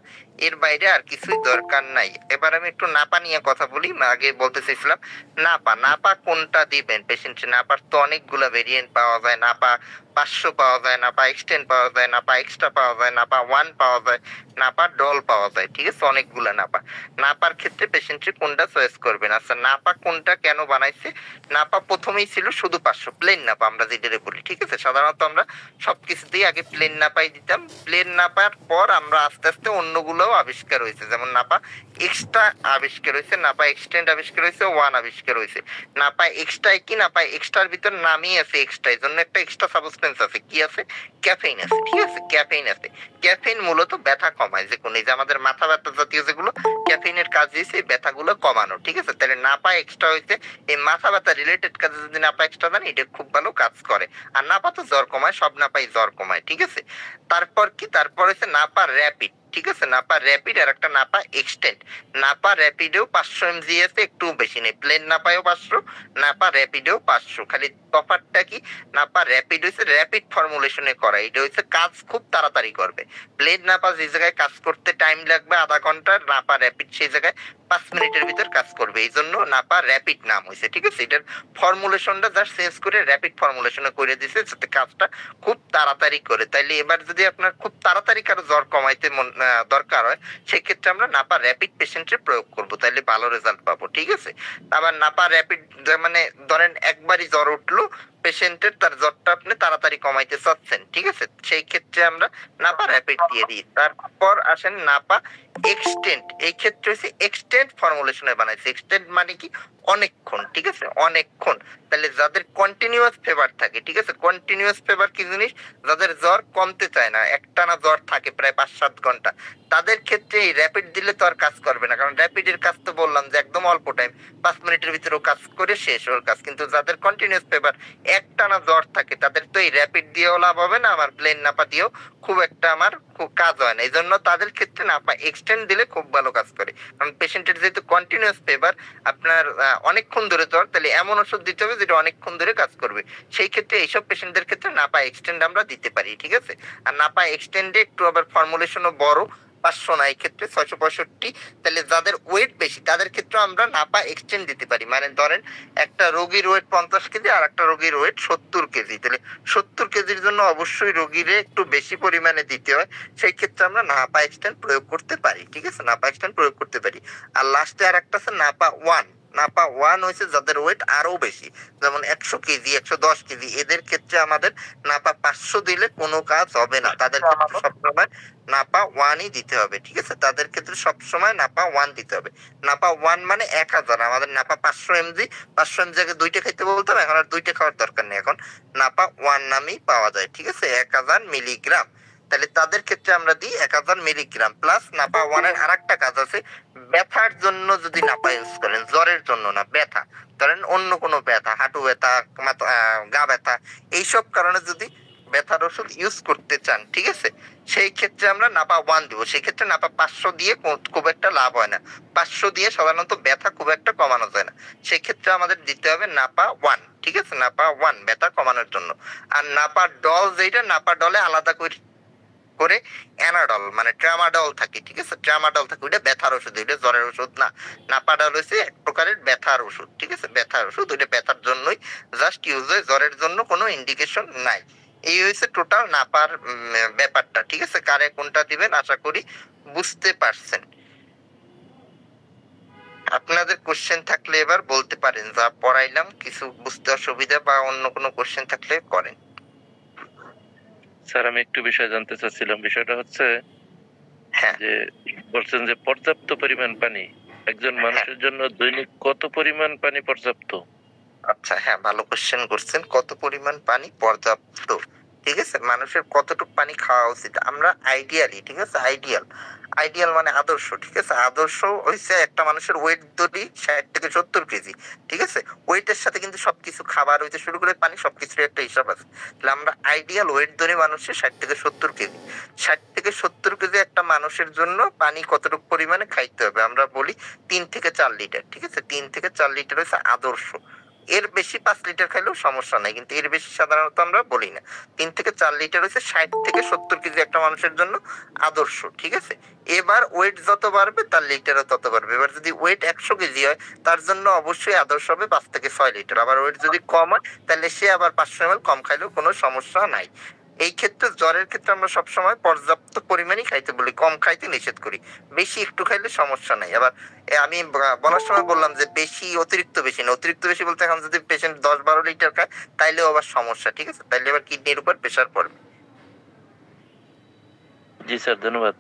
এর বাইরে আর কিছুই দরকার নাই। এবার আমি একটু নাপা নিয়ে কথা বলি। আগে বলতে চাইছিলাম নাপা, নাপা কোনটা দিবেন পেশেন্টের। নাপার তো অনেকগুলা ভেরিয়েন্ট পাওয়া যায়, নাপা 500 পাওয়া যায়, নাপা এক্সটেন্ড পাওয়া যায়, নাপা এক্সট্রা পাওয়া যায়, নাপা 1 পাওয়া যায়, নাপা ডল পাওয়া যায়, ঠিক আছে, অনেকগুলা নাপা। নাপার ক্ষেত্রে পেশেন্টের কোনটা চয়েস করবেন। আচ্ছা, নাপা কোনটা কেন বানাইছে, নাপা প্রথমেই ছিল শুধু 500 প্লেন নাপা আমরা যেটারে বলি, ঠিক আছে। সাধারণত আমরা সবকিছুতেই আগে প্লেন নাপাই দিতাম। প্লেন নাপার পর আমরা আস্তে আস্তে অন্যগুলোও আবিষ্কার হয়েছে, যেমন নাপা এক্সট্রা আবিষ্কার হয়েছে, নাপা এক্সটেন্ড আবিষ্কার হয়েছে, 1 আবিষ্কার হয়েছে। নাপা এক্সট্রা কি, নাপা এক্সট্রার ভিতর নামই আছে এক্সট্রা, এই জন্য একটা এক্সট্রা সাবস্টেন্স আছে, কি আছে, ক্যাফেইন আছে, ঠিক আছে, ক্যাফেইন আছে। ক্যাফেইন মূলত ব্যথা কমায়, যে কোন এই যে আমাদের মাথা ব্যথা জাতীয় যেগুলো, ক্যাফেইনের কাজ দিয়েছে এই ব্যথাগুলো কমানো, ঠিক আছে। তাহলে নাপা এক্সট্রা হয়েছে, এই মাথা ব্যথা রিলেটেড কাজে যদি নাপা এক্সট্রা দেন এটা খুব ভালো কাজ করে। আর নাপা তো জ্বর কমায়, সব নাপাই জ্বর কমায়, ঠিক আছে। তারপর কি, তারপর হচ্ছে নাপা র্যাপিড। ঠিক আছে, নাপা র্যাপিড আর একটা নাপা এক্সটেন্ড। নাপা র্যাপিডেও 500 এমজি আছে, একটু বেশি নেই। প্লেন নাপায়ও 500, নাপা র্যাপিডেও 500। খালি তফাৎটা কি, নাপা র্যাপিড হচ্ছে র্যাপিড ফর্মুলেশনে করা, এটা হচ্ছে কাজ খুব তাড়াতাড়ি করবে। প্লেন নাপা যে জায়গায় কাজ করতে টাইম লাগবে আধা ঘন্টা, নাপা র্যাপিড সেই জায়গায় 5 মিনিটের ভিতর কাজ করবে, এই জন্য নাপা র্যাপিড নাম হয়েছে। ঠিক আছে, এটার ফর্মুলেশনটা জাস্ট চেঞ্জ করে র্যাপিড ফর্মুলেশনে করে দিছে, যাতে কাজটা খুব তাড়াতাড়ি করে। তাইলে এবার যদি আপনার খুব তাড়াতাড়ি কারো জ্বর কমাইতে দরকার হয়, সেক্ষেত্রে আমরা নাপা র্যাপিড পেশেন্টে প্রয়োগ করব, তাইলে ভালো রেজাল্ট পাবো। ঠিক আছে, আবার নাপা র্যাপিড মানে ধরেন একবারই জ্বর উঠলো পেশেন্টের, তার জ্বরটা আপনি তাড়াতাড়ি কমাইতে চাচ্ছেন, ঠিক আছে, সেই ক্ষেত্রে আমরা নাপা র্যাপিড দিয়ে দিই। তারপর আসেন নাপা এক্সটেন্ড। এই ক্ষেত্রে হচ্ছে এক্সটেন্ড ফর্মুলেশনে বানাইছে। এক্সটেন্ড মানে কি, অনেকক্ষণ। ঠিক আছে, অনেকক্ষণ। তাহলে যাদের কন্টিনিউয়াস ফিভার থাকে, ঠিক আছে, কন্টিনিউয়াস ফিভার কি জিনিস, যাদের জ্বর কমতে চায় না, একটানা জ্বর থাকে প্রায় 5-7 ঘন্টা, তাদের ক্ষেত্রে এই র্যাপিড দিলে তো আর কাজ করবে না, কারণ র্যাপিডের কাজ তো বললাম যে একদম অল্প টাইম, 5 মিনিটের ভিতরে কাজ করে শেষ ওর কাজ। কিন্তু যাদের কন্টিনিউয়াস ফিভার, একটানা জ্বর থাকে, তাদের তো এই র্যাপিড দিয়েও লাভ হবে না, আমার প্লেন নাপা দিয়েও খুব একটা আমার খুব কাজ হয় না। এই জন্য তাদের ক্ষেত্রে নাপা এক্সটেন্ড দিলে খুব ভালো কাজ করে। কারণ পেশেন্টের যেহেতু কন্টিনিউয়াস ফিভার, আপনার অনেকক্ষণ ধরে জ্বর, তাহলে এমন ওষুধ দিতে হবে যেটা অনেকক্ষণ ধরে কাজ করবে। সেই ক্ষেত্রে এইসব পেশেন্টদের ক্ষেত্রে নাপা এক্সটেন্ড আমরা দিতে পারি। ঠিক আছে, আর নাপা এক্সটেন্ডে একটু আবার ফর্মুলেশনও বড়, 500 না, এই ক্ষেত্রে 665। তাহলে যাদের ওয়েট বেশি তাদের ক্ষেত্রে আমরা নাপা এক্সটেন্ড দিতে পারি। মানে ধরেন একটা রোগীর ওয়েট 50 কেজি আর একটা রোগীর ওয়েট 70 কেজি, তাহলে 70 কেজির জন্য অবশ্যই রোগীরে একটু বেশি পরিমাণে দিতে হয়, সেই ক্ষেত্রে আমরা নাপা এক্সটেন্ড প্রয়োগ করতে পারি। ঠিক আছে, নাপা এক্সটেন্ড প্রয়োগ করতে পারি। আর লাস্টে আর একটা আছে নাপা ওয়ান। নাপা ওয়ান হয়েছে যাদের ওয়েট আরো বেশি, যেমন 100 কেজি, 110 কেজি, এদের ক্ষেত্রে আমাদের নাপা 500 দিলে কোনো কাজ হবে না, তাদের ক্ষেত্রে সবসময় নাপা ওয়ানই দিতে হবে। ঠিক আছে, তাদের ক্ষেত্রে সবসময় নাপা ওয়ান দিতে হবে। নাপা ওয়ান মানে 1000, আমাদের নাপা 500 এমজি, 500 এমজি আগে 2টা খাইতে বলতাম, এখন আর 2টা খাওয়ার দরকার নেই, এখন নাপা ওয়ান নামেই পাওয়া যায়। ঠিক আছে, 1000 মিলিগ্রাম। তাহলে তাদের ক্ষেত্রে আমরা দিই 1000 মিলিগ্রাম। প্লাস নাপা ওয়ানের আর একটা কাজ আছে, ব্যথার জন্য যদি নাপা ইউজ করেন, জ্বরের জন্য না, ব্যথা, ধরেন অন্য কোনো ব্যথা, হাঁটু ব্যথা, গা ব্যথা, এইসব কারণে যদি ব্যথার ওষুধ ইউজ করতে চান, ঠিক আছে, সেই ক্ষেত্রে আমরা নাপা ওয়ান দিব। সেই ক্ষেত্রে নাপা 500 দিয়ে খুব একটা লাভ হয় না, 500 দিয়ে সাধারণত ব্যথা খুব একটা কমানো যায় না, সেই ক্ষেত্রে আমাদের দিতে হবে নাপা ওয়ান। ঠিক আছে, নাপা ওয়ান ব্যথা কমানোর জন্য। আর নাপা ডল, যেটা নাপা ডলে আলাদা করে অ্যানাডল মানে ট্রামাডল থাকে। ঠিক আছে, ট্রামাডল থাকে, ওইটা ব্যথার ওষুধ, ওইটা জ্বরের ওষুধ না। নাপাডল হচ্ছে এক প্রকারের ব্যথার ওষুধ। ঠিক আছে, ব্যথার ওষুধ, ওইটা ব্যথার জন্যই জাস্ট ইউজ হয়, জ্বরের জন্য কোনো ইন্ডিকেশন নাই। এই হয়েছে টোটাল নাপার ব্যাপারটা। ঠিক আছে, কারে কোনটা দিবেন আশা করি বুঝতে পারছেন। আপনাদের কোশ্চেন থাকলে এবার বলতে পারেন, যা পড়াইলাম কিছু বুঝতে অসুবিধা বা অন্য কোনো কোশ্চেন থাকলে করেন। স্যার আমি একটু বিষয় জানতে চাচ্ছিলাম, বিষয়টা হচ্ছে যে বলছেন যে পর্যাপ্ত পরিমাণ পানি একজন মানুষের জন্য দৈনিক কত পরিমাণ পানি পর্যাপ্ত? আচ্ছা, হ্যাঁ, ভালো কোশ্চেন করছেন, কত পরিমাণ পানি পর্যাপ্ত। ঠিক আছে, মানুষের কতটুকু পানি খাওয়া উচিত আমরা আইডিয়ালি, ঠিক আছে, আইডিয়াল মানে আদর্শ। ঠিক আছে, আদর্শ হইছে একটা মানুষের ওয়েট ধরি 60 থেকে 70 কেজি। ঠিক আছে, ওয়েটের সাথে কিন্তু সবকিছু খাবার হইতে শুরু করে পানি সবকিছুর একটা হিসাব আছে। তাহলে আমরা আইডিয়াল ওয়েট ধরি মানুষের 60 থেকে 70 কেজি। 60 থেকে 70 কেজি একটা মানুষের জন্য পানি কতটুকু পরিমাণে খাইতে হবে আমরা বলি 3 থেকে 4 লিটার। ঠিক আছে, 3 থেকে 4 লিটার হচ্ছে আদর্শ। এর বেশি 5 লিটার খাইলেও সমস্যা নাই, কিন্তু এর বেশি সাধারণত আমরা বলি না। 3 থেকে 4 লিটার হচ্ছে 60 থেকে 70 কেজি একটা মানুষের জন্য আদর্শ। ঠিক আছে, এবার ওয়েট যত বাড়বে তার লিটারও তত বাড়বে। এবার যদি ওয়েট 100 কেজি হয়, তার জন্য অবশ্যই আদর্শ হবে 5 থেকে 6 লিটার। আবার ওয়েট যদি কম হয়, তাহলে সে আবার 500 ml কম খাইলেও কোনো সমস্যা নাই। এই ক্ষেত্রে জ্বরের ক্ষেত্রে আমরা সবসময় পর্যাপ্ত পরিমাণই খাইতে বলি, কম খাইতে নিষেধ করি। বেশি একটু খাইলে সমস্যা নাই। আবার আমি বলার সময় বললাম যে বেশি, অতিরিক্ত বেশি না। অতিরিক্ত বেশি বলতে এখন যদি পেশেন্ট 10-12 লিটার খায়, তাইলেও আবার সমস্যা। ঠিক আছে, তাইলে আবার কিডনির উপর প্রেশার পড়বে। জি স্যার, ধন্যবাদ।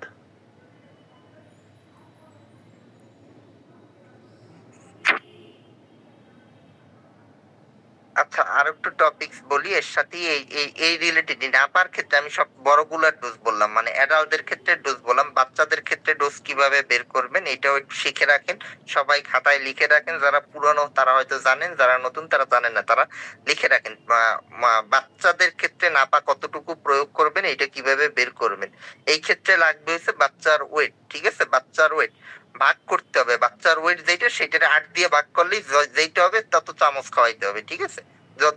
আচ্ছা। আচ্ছা আর একটু টপিকস বলি এর সাথে এই রিলেটেড। নাপার ক্ষেত্রে আমি সব বড়গুলার ডোজ বললাম, মানে অ্যাডাল্টদের ক্ষেত্রে ডোজ বললাম, বাচ্চাদের ক্ষেত্রে ডোজ কিভাবে বের করবেন এটাও একটু শিখে রাখেন, সবাই খাতায় লিখে রাখেন। যারা পুরনো তারা হয়তো জানেন, যারা নতুন তারা জানেন না, তারা লিখে রাখেন। বাচ্চাদের ক্ষেত্রে নাপা কতটুকু প্রয়োগ করবেন, এটা কিভাবে বের করবেন। এই ক্ষেত্রে লাগবে হচ্ছে বাচ্চার ওয়েট, ঠিক আছে? বাচ্চার ওয়েট ভাগ করতে হবে, বাচ্চার ওয়েট যেটা সেটারে 8 দিয়ে ভাগ করলেই যেটা হবে তত চামচ খাওয়াইতে হবে, ঠিক আছে?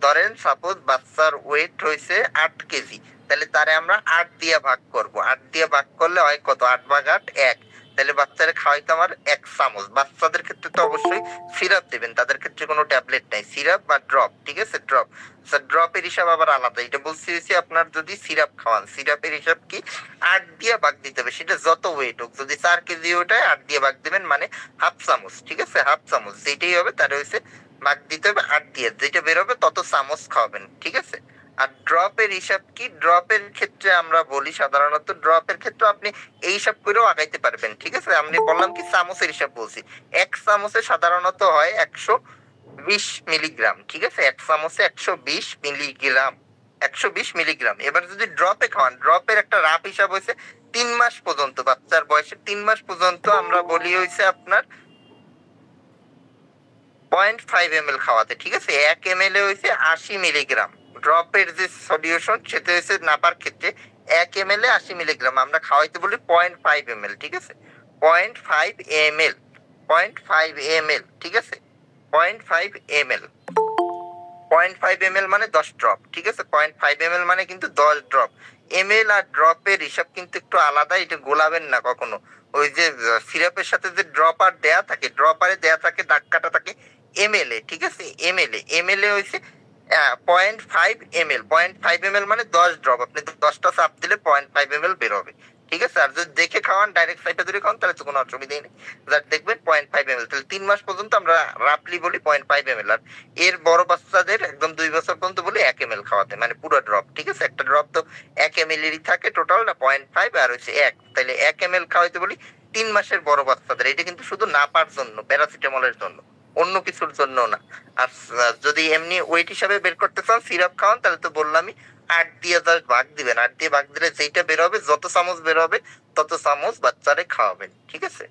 ধরেন সাপোজ বাচ্চার ওয়েট হয়েছে 8 কেজি, তাহলে তারে আমরা 8 দিয়ে ভাগ করব। 8 দিয়ে ভাগ করলে হয় কত? 8 ভাগ 8 1, তাহলে বাচ্চারে খাওয়াইতে আমার 1 চামচ। বাচ্চাদের ক্ষেত্রে তো অবশ্যই সিরাপ দিবেন, তাদের ক্ষেত্রে কোনো ট্যাবলেট নাই, সিরাপ বা ড্রপ, ঠিক আছে? ড্রপ। ড্রপের হিসাব আবার আলাদা, এটা বলছি হচ্ছে আপনার যদি সিরাপ খাওয়ান, সিরাপের হিসাব কি 8 দিয়ে ভাগ দিতে হবে, সেটা যত ওয়েট হোক। যদি 4 কেজি ওটায় 8 দিয়ে ভাগ দিবেন মানে হাফ চামচ, ঠিক আছে? হাফ চামচ যেটাই হবে তার হয়েছে ভাগ দিতে হবে 8 দিয়ে, যেটা বের হবে তত চামচ খাওয়াবেন, ঠিক আছে? আর ড্রপের হিসাব কি? ড্রপের ক্ষেত্রে আমরা বলি সাধারণত ড্রপের ক্ষেত্রে আপনি এই হিসাব করেও আগাইতে পারবেন, ঠিক আছে? আমি বললাম কি চামচের হিসাব বলছি। 1 চামচে সাধারণত হয় 120 মিলিগ্রাম, ঠিক আছে? 1 চামচে 120 মিলিগ্রাম, 120 মিলিগ্রাম। এবার যদি ড্রপে খাওয়ান, ড্রপের একটা রাফ হিসাব হয়েছে 3 মাস পর্যন্ত, বাচ্চার বয়সে 3 মাস পর্যন্ত আমরা বলি হয়েছে আপনার 0.5 ml খাওয়াতে, ঠিক আছে? 1 ml হয়েছে 80 মিলিগ্রাম। ড্রপের যে সলিউশন সেটা হয়েছে নাপার ক্ষেত্রে 1 ml 80 মিলিগ্রাম, আমরা খাওয়াইতে বলি 0.5 ml, ঠিক আছে? 0.5 ml, 0.5 ml, ঠিক আছে? 0.5 ml, 0.5 ml মানে 10 ড্রপ, ঠিক আছে? 0.5 ml মানে কিন্তু 10 ড্রপ। ml আর ড্রপের হিসাব কিন্তু একটু আলাদা, এটা গোলাবেন না কখনো। ওই যে সিরাপের সাথে যে ড্রপার দেয়া থাকে, ড্রপারে দেয়া থাকে দাগ কাটা থাকে ml এ, ঠিক আছে? ml এ হইছে 0.5 ml, 0.5 ml মানে 10 ড্রপ। আপনি 10টা চাপ দিলে 0.5 ml বের হবে, ঠিক আছে? আর যদি দেখে খাওয়ান, ডাইরেক্ট সাইডে ধরে খাওয়ান, তাহলে তো কোনো অসুবিধাই নেই। যার দেখবেন 0.5 ml, তাহলে 3 মাস পর্যন্ত আমরা রাফলি বলি 0.5 ml। আর এর বড় বাচ্চাদের একদম 2 বছর পর্যন্ত বলি 1 ml খাওয়াতে, মানে পুরো ড্রপ, ঠিক আছে? একটা ড্রপ তো 1 ml এরই থাকে টোটাল, না 0.5 আর হচ্ছে 1, তাহলে 1 ml খাওয়াইতে বলি 3 মাসের বড় বাচ্চাদের। এটা কিন্তু শুধু নাপার জন্য, প্যারাসিটামলের জন্য, অন্য কিছুর জন্য না। আর যদি এমনি ওয়েট হিসাবে বের করতে চান, সিরাপ খাওয়ান, তাহলে তো বললামই 8 দিয়ে জাস্ট ভাগ দিবেন। 8 দিয়ে ভাগ দিলে যেটা বের হবে, যত চামচ বের হবে তত চামচ বাচ্চারে খাওয়াবেন, ঠিক আছে?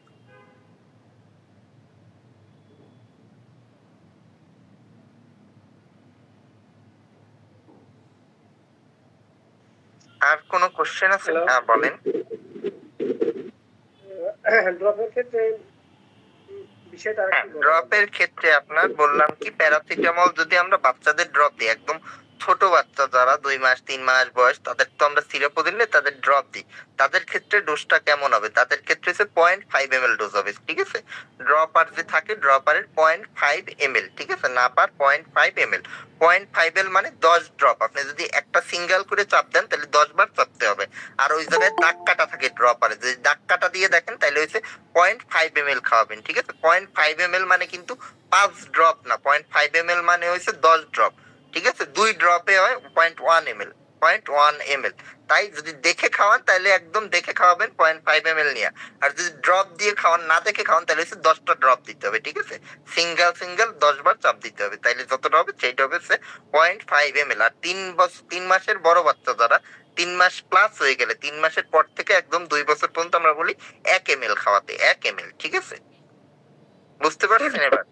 আর কোনো কোশ্চেন আছে? হ্যাঁ বলেন। ড্রপের ক্ষেত্রে বিষয়টা ড্রপের ক্ষেত্রে আপনার বললাম কি প্যারাসিটামল যদি আমরা বাচ্চাদের ড্রপ দিই, একদম ছোট বাচ্চা যারা 2 মাস 3 মাস বয়স, তাদের তো আমরা সিরাপও দিলে তাদের ড্রপ দিই। তাদের ক্ষেত্রে ডোজটা কেমন হবে? তাদের ক্ষেত্রে 0.5 ml ডোজ হবে, ঠিক আছে? ড্রপার যে থাকে, ড্রপারের 0.5 ml, ঠিক আছে? নাপার 0.5 ml, 0.5 ml মানে 10 ড্রপ। আপনি যদি একটা সিঙ্গেল করে চাপ দেন তাহলে 10 বার চাপতে হবে। আর ওই জায়গায় দাগ কাটা থাকে ড্রপারে, যদি দাগ কাটা দিয়ে দেখেন তাহলে হচ্ছে 0.5 ml খাওয়াবেন, ঠিক আছে? 0.5 ml মানে কিন্তু 5 ড্রপ না, 0.5 ml মানে হয়েছে 10 ড্রপ, ঠিক আছে? 2 ড্রপে হয় 0.1 ml, 0.1 ml। তাই যদি দেখে খাওয়ান তাহলে একদম দেখে খাওয়াবেন 0.5 ml নিয়ে। আর যদি ড্রপ দিয়ে খাওয়ান, না দেখে খাওয়ান, তাহলে হচ্ছে 10টা ড্রপ দিতে হবে, ঠিক আছে? সিঙ্গেল 10 বার চাপ দিতে হবে, তাইলে যতটা হবে সেইটা হবে 0.5 ml। আর 3 মাসের বড় বাচ্চা যারা 3 মাস প্লাস হয়ে গেলে, 3 মাসের পর থেকে একদম 2 বছর পর্যন্ত আমরা বলি 1 ml খাওয়াতে, 1 ml, ঠিক আছে? বুঝতে পারছেন এবার?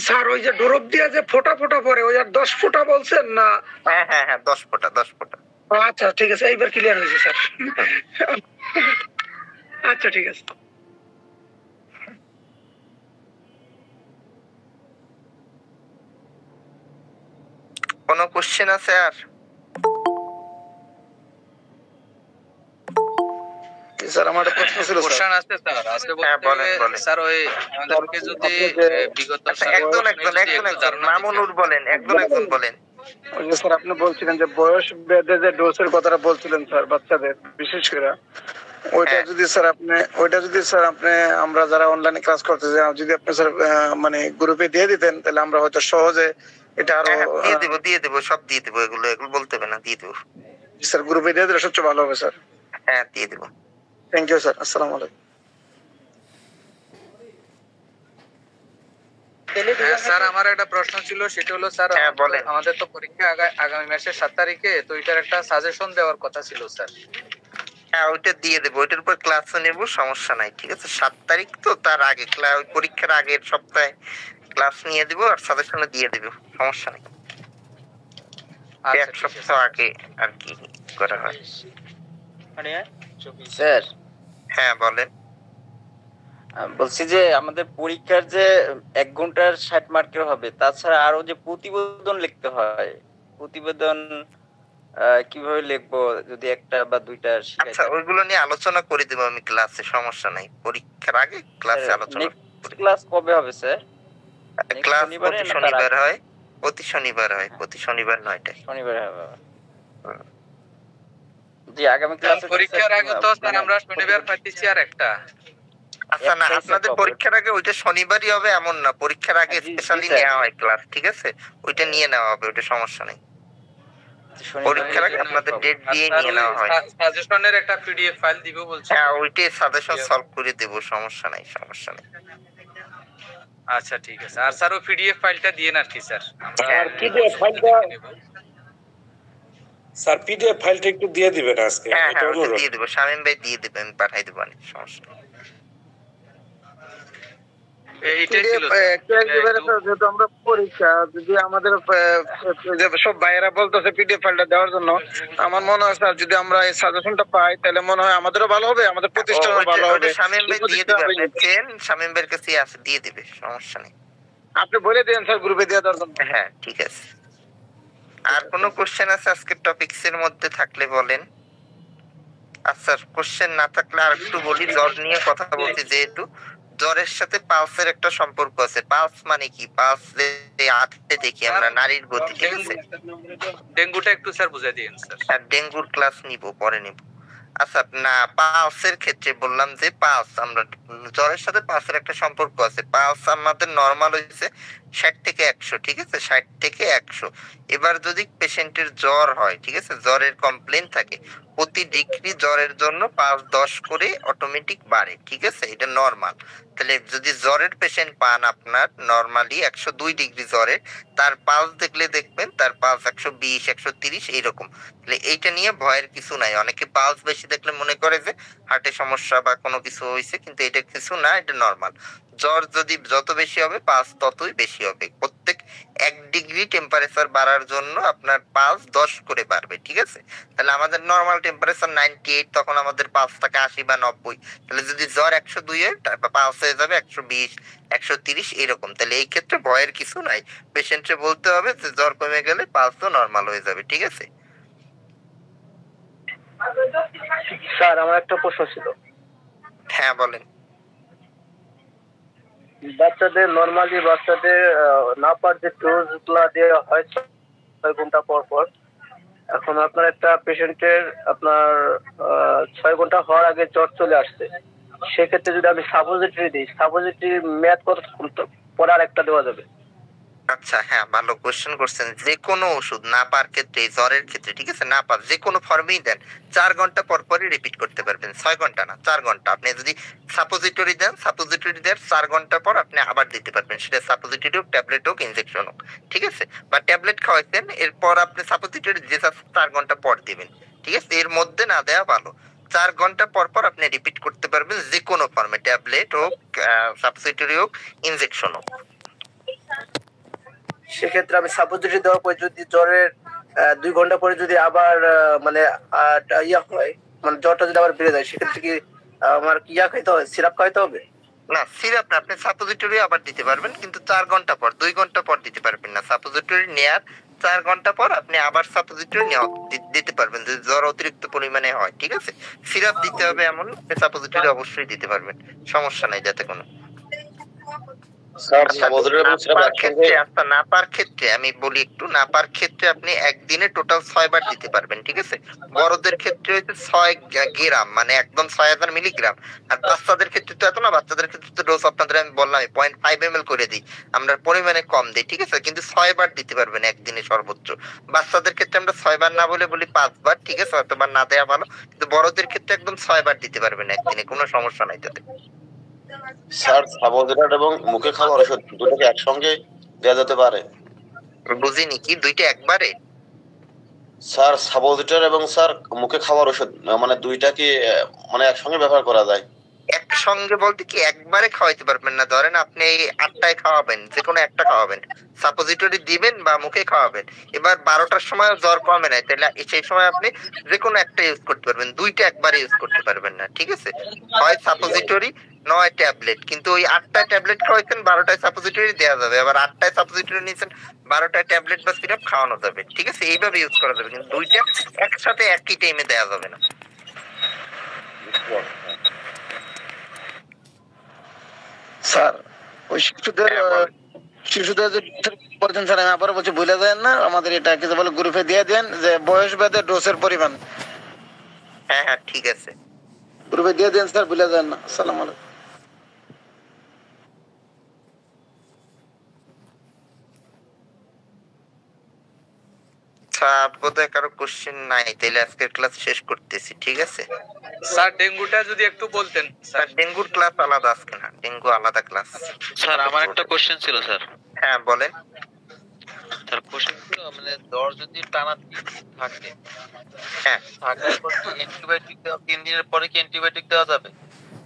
স্যার ওই যে ড্রপ দিয়ে যে ফোঁটা ফোঁটা পরে ওই আর 10 ফোঁটা বলছেন না? হ্যাঁ হ্যাঁ হ্যাঁ 10 ফোঁটা, 10 ফোঁটা। আচ্ছা ঠিক আছে, এইবার ক্লিয়ার হয়েছে স্যার। আচ্ছা ঠিক আছে। কোনো কোশ্চেন আছে আর? স্যার আমার একটা প্রশ্ন ছিল। কোশ্চেন আছে স্যার, আছে বলতে স্যার ওই আমাদেরকে যদি বিগত একজন মামুনুর বলেন, একজন বলেন। ওই যে স্যার আপনি বলছিলেন যে বয়স ভেদে যে ডোজের কথাটা বলছিলেন স্যার বাচ্চাদের বিশেষ করে, ওইটা যদি স্যার আপনি আমরা যারা অনলাইনে ক্লাস করতে যাই, যদি আপনি স্যার মানে গ্রুপে দিয়ে দিতেন, তাহলে আমরা হয়তো সহজে এটা আরো দিয়ে দেবো, সব দিয়ে দেবো, এগুলো বলতে হবে না, দিয়ে দেবো স্যার। গ্রুপে দিয়ে দিলে সবচেয়ে ভালো হবে স্যার। হ্যাঁ দিয়ে দেবো। থ্যাংক ইউ স্যার, আসসালামু আলাইকুম। স্যার আমার একটা প্রশ্ন ছিল, সেটা হলো স্যার আমাদের তো পরীক্ষা আগামী মাসের 7 তারিখে, তো এটার একটা সাজেশন দেওয়ার কথা ছিল স্যার। হ্যাঁ ওইটা দিয়ে দেবো, ওইটার উপর ক্লাসও নেবো, সমস্যা নাই। ঠিক আছে 7 তারিখ তো, তার আগে পরীক্ষার আগের সপ্তাহে ক্লাস নিয়ে দিব আর সাজেশনও দিয়ে দেবো, সমস্যা নেই। এক সপ্তাহ আগে আর কি করা হয়। স্যার হ্যাঁ বলেন। বলছি যে আমাদের পরীক্ষার যে 1 ঘন্টার 60 মার্কের হবে, তাছাড়া আরো যে প্রতিবেদন লিখতে হয়, প্রতিবেদন কিভাবে লিখবো যদি একটা বা দুইটা শিখাই? আচ্ছা ওইগুলো নিয়ে আলোচনা করে দেবো আমি ক্লাসে, সমস্যা নাই। পরীক্ষার আগে ক্লাসে আলোচনা। ক্লাস কবে হবে স্যার? ক্লাস প্রতি শনিবার হয়, প্রতি শনিবার হয়, প্রতি শনিবার 9টায়। শনিবার হবে। জি আগামী ক্লাসে পরীক্ষার আগে তো স্যার আমরা শনিবার পাইতেছি আর একটা। আচ্ছা না, আপনাদের পরীক্ষার আগে ওইটা শনিবারই হবে এমন না, পরীক্ষার আগে স্পেশালি নেওয়া হয় ক্লাস। ঠিক আছে ওইটা নিয়ে নেওয়া হবে, ওইটা সমস্যা নেই। পরীক্ষার আগে আপনাদের ডেট দিয়ে নিয়ে নেওয়া হয়। সাজেশনের একটা পিডিএফ ফাইল দিব বলছেন? হ্যাঁ ওইটাই সাজেশন সলভ করে দেব, সমস্যা নাই, সমস্যা নেই। আচ্ছা ঠিক আছে। আর স্যার ওই পিডিএফ ফাইলটা দিয়ে না কি স্যার? আর পিডিএফ ফাইলটা স্যার পিডিএফ ফাইলটা একটু দিয়ে দিবেন আজকে। হ্যাঁ হ্যাঁ দিয়ে দেব, শামীম ভাই দিয়ে দেবেন, পাঠাই দেব, অনেক সমস্যা নেই। যেহেতু আমরা পরীক্ষা, যদি আমাদের সব ভাইয়েরা বলতেছে পিডিএফ ফাইলটা দেওয়ার জন্য, আমার মনে হয় স্যার যদি আমরা এই সাজেশনটা পাই তাহলে মনে হয় আমাদেরও ভালো হবে, আমাদের প্রতিষ্ঠানও ভালো হবে। শামীম ভাই দিয়ে দিবে, শামীম ভাইয়ের কাছে আছে, দিয়ে দিবে, সমস্যা নেই। আপনি বলে দেন স্যার গ্রুপে দিয়ে দেওয়ার জন্য। হ্যাঁ ঠিক আছে। আর কোনো কোশ্চেন আছে আজকের টপিকস এর মধ্যে থাকলে বলেন। আচ্ছা কোশ্চেন না থাকলে আর একটু বলি, জ্বর নিয়ে কথা বলছি যেহেতু, জ্বরের সাথে পালসের একটা সম্পর্ক আছে। পালস মানে কি? পালস হাতে দেখি আমরা নারীর গতি। ঠিক আছে ডেঙ্গুটা একটু স্যার বুঝাই দিন স্যার। আর ডেঙ্গুর ক্লাস নিব, পরে নিব। আচ্ছা না, পালসের ক্ষেত্রে বললাম যে পালস, আমরা জ্বরের সাথে পালসের একটা সম্পর্ক আছে। পালস আমাদের নরমাল হয়েছে 60 থেকে 100। ঠিক আছে 60 থেকে 100। এবার যদি পেশেন্টের জ্বর হয়, ঠিক আছে জ্বরের কমপ্লেন থাকে, প্রতি ডিগ্রি জ্বরের জন্য 5-10 করে অটোমেটিক বাড়ে। ঠিক আছে এটা নরমাল। তাহলে যদি জ্বরের পেশেন্ট পান আপনার নরমালি 102 ডিগ্রি জ্বরের, তার পালস দেখলে দেখবেন তার পালস 120, 130 এইরকম। তাহলে এইটা নিয়ে ভয়ের কিছু নাই। অনেকে পালস বেশি দেখলে মনে করে যে হার্টে সমস্যা বা কোনো কিছু হয়েছে, কিন্তু এটা কিছু না, এটা নরমাল। জ্বর যদি যত বেশি হবে পালস ততই বেশি হবে। প্রত্যেক 1 ডিগ্রি টেম্পারেচার বাড়ার জন্য আপনার পালস 10 করে বাড়বে। ঠিক আছে তাহলে আমাদের নরমাল টেম্পারেচার 98, তখন আমাদের পালস থাকে 80 বা 90। তাহলে যদি জ্বর 102 এর পালস হয়ে যাবে 120, 130 এরকম। তাহলে এই ক্ষেত্রে ভয়ের কিছু নাই, পেশেন্টে বলতে হবে যে জ্বর কমে গেলে পালসও নরমাল হয়ে যাবে। ঠিক আছে স্যার আমার একটা প্রশ্ন ছিল। হ্যাঁ বলেন। বাচ্চাদের নরমালি বাচ্চাদের নাপার যে ডোজ গুলা দেওয়া হয় 6 ঘন্টা পর পর, এখন আপনার একটা পেশেন্টের আপনার 6 ঘন্টা হওয়ার আগে জ্বর চলে আসছে, সেক্ষেত্রে যদি আমি সাপোজিটরি দিই, সাপোজিটরি মেয়াদ কত পর আর একটা দেওয়া যাবে? আচ্ছা হ্যাঁ ভালো কোশ্চেন করছেন। যে কোনো ওষুধ নাপার ক্ষেত্রে, জ্বরের ক্ষেত্রে, ঠিক আছে নাপার যে কোনো ফর্মেই দেন 4 ঘন্টা পর পরই রিপিট করতে পারবেন। 6 ঘন্টা না, 4 ঘন্টা। আপনি যদি সাপোজিটরি দেন, সাপোজিটরি দেওয়ার 4 ঘন্টা পর আপনি আবার দিতে পারবেন, সেটা সাপোজিটরি হোক, ট্যাবলেট হোক, ইনজেকশন হোক। ঠিক আছে বা ট্যাবলেট খাওয়াইছেন, এরপর আপনি সাপোজিটরি যে 4 ঘন্টা পর দিবেন। ঠিক আছে এর মধ্যে না দেওয়া ভালো। 4 ঘন্টা পর পর আপনি রিপিট করতে পারবেন যে কোনো ফর্মে, ট্যাবলেট হোক, সাপোজিটরি হোক, ইনজেকশন হোক। সেক্ষেত্রে আমি সাপোজিটরি দেওয়ার পর যদি জ্বরের 2 ঘন্টা পরে যদি আবার মানে ইয়া হয়, মানে জ্বরটা যদি আবার বেড়ে যায়, সেক্ষেত্রে কি আমার ইয়া খাইতে হবে, সিরাপ খাইতে হবে? না সিরাপ না, আপনি সাপোজিটরি আবার দিতে পারবেন, কিন্তু 4 ঘন্টা পর, 2 ঘন্টা পর দিতে পারবেন না। সাপোজিটরি নেয়ার 4 ঘন্টা পর আপনি আবার সাপোজিটরি দিতে পারবেন যদি জ্বর অতিরিক্ত পরিমাণে হয়। ঠিক আছে সিরাপ দিতে হবে এমন, সাপোজিটরি অবশ্যই দিতে পারবেন, সমস্যা নাই যাতে কোনো। নাপার ক্ষেত্রে আমি বলি একটু, নাপার ক্ষেত্রে আপনি একদিনে টোটাল 6 বার দিতে পারবেন। ঠিক আছে বড়দের ক্ষেত্রে হচ্ছে 6 গ্রাম, মানে একদম 6000 মিলিগ্রাম। আর বাচ্চাদের ক্ষেত্রে তো এত না, বাচ্চাদের ক্ষেত্রে তো ডোজ আপনাদের আমি বললাম 0.5 ml করে দিই, আমরা পরিমাণে কম দিই। ঠিক আছে কিন্তু 6 বার দিতে পারবেন একদিনে সর্বোচ্চ। বাচ্চাদের ক্ষেত্রে আমরা 6 বার না বলে বলি 5 বার। ঠিক আছে অতবার না দেওয়া ভালো, কিন্তু বড়দের ক্ষেত্রে একদম 6 বার দিতে পারবেন একদিনে, কোনো সমস্যা নাই তাতে। স্যার সাপোজিটর এবং মুখে খাওয়ার ওষুধ দুটোকে একসঙ্গে দেওয়া যেতে পারে? বুঝিনি, কি দুইটা একবারে? স্যার সাপোজিটর এবং স্যার মুখে খাওয়ার ওষুধ মানে দুইটা কি মানে একসঙ্গে ব্যবহার করা যায়? একসঙ্গে বলতে কি একবারে খাওয়াইতে পারবেন না। ধরেন আপনি 8টায় খাওয়াবেন, যে কোনো একটা খাওয়াবেন, সাপোজিটরি দিবেন বা মুখে খাওয়াবেন। এবার 12টার সময় জ্বর কমে নাই, তাহলে সেই সময় আপনি যে কোনো একটা ইউজ করতে পারবেন, দুইটা একবারে ইউজ করতে পারবেন না। ঠিক আছে, হয় সাপোজিটরি নয় ট্যাবলেট। কিন্তু ওই 8টায় ট্যাবলেট খাওয়াইছেন, 12টায় সাপোজিটরি দেওয়া যাবে। আবার 8টায় সাপোজিটরি নিয়েছেন, 12টায় ট্যাবলেট বা সিরাপ খাওয়ানো যাবে। ঠিক আছে, এইভাবে ইউজ করা যাবে, কিন্তু দুইটা একসাথে একই টাইমে দেওয়া যাবে না। স্যার ওই শিশুদের যে বলছেন স্যার, আমি আবার বলছি ভুলে যায় না, আমাদের এটা কিছু বলে গ্রুপে দিয়ে দেন যে বয়স ভেদে ডোজের পরিমাণ। হ্যাঁ হ্যাঁ ঠিক আছে, গ্রুপে দিয়ে দেন স্যার, ভুলে যায় না। আসসালামু আলাইকুম। বোধহয় কারো কোশ্চেন নাই, তাইলে আজকের ক্লাস শেষ করতেছি। ঠিক আছে স্যার, ডেঙ্গুটা যদি একটু বলতেন। স্যার ডেঙ্গুর ক্লাস আলাদা আজকে না, ডেঙ্গু আলাদা ক্লাস। স্যার আমার একটা কোশ্চেন ছিল স্যার। হ্যাঁ বলেন। স্যার কোশ্চেন ছিল মানে জ্বর যদি টানা থাকে, হ্যাঁ থাকার পর কি অ্যান্টিবায়োটিক দেওয়া, 3 দিনের পরে কি অ্যান্টিবায়োটিক দেওয়া যাবে?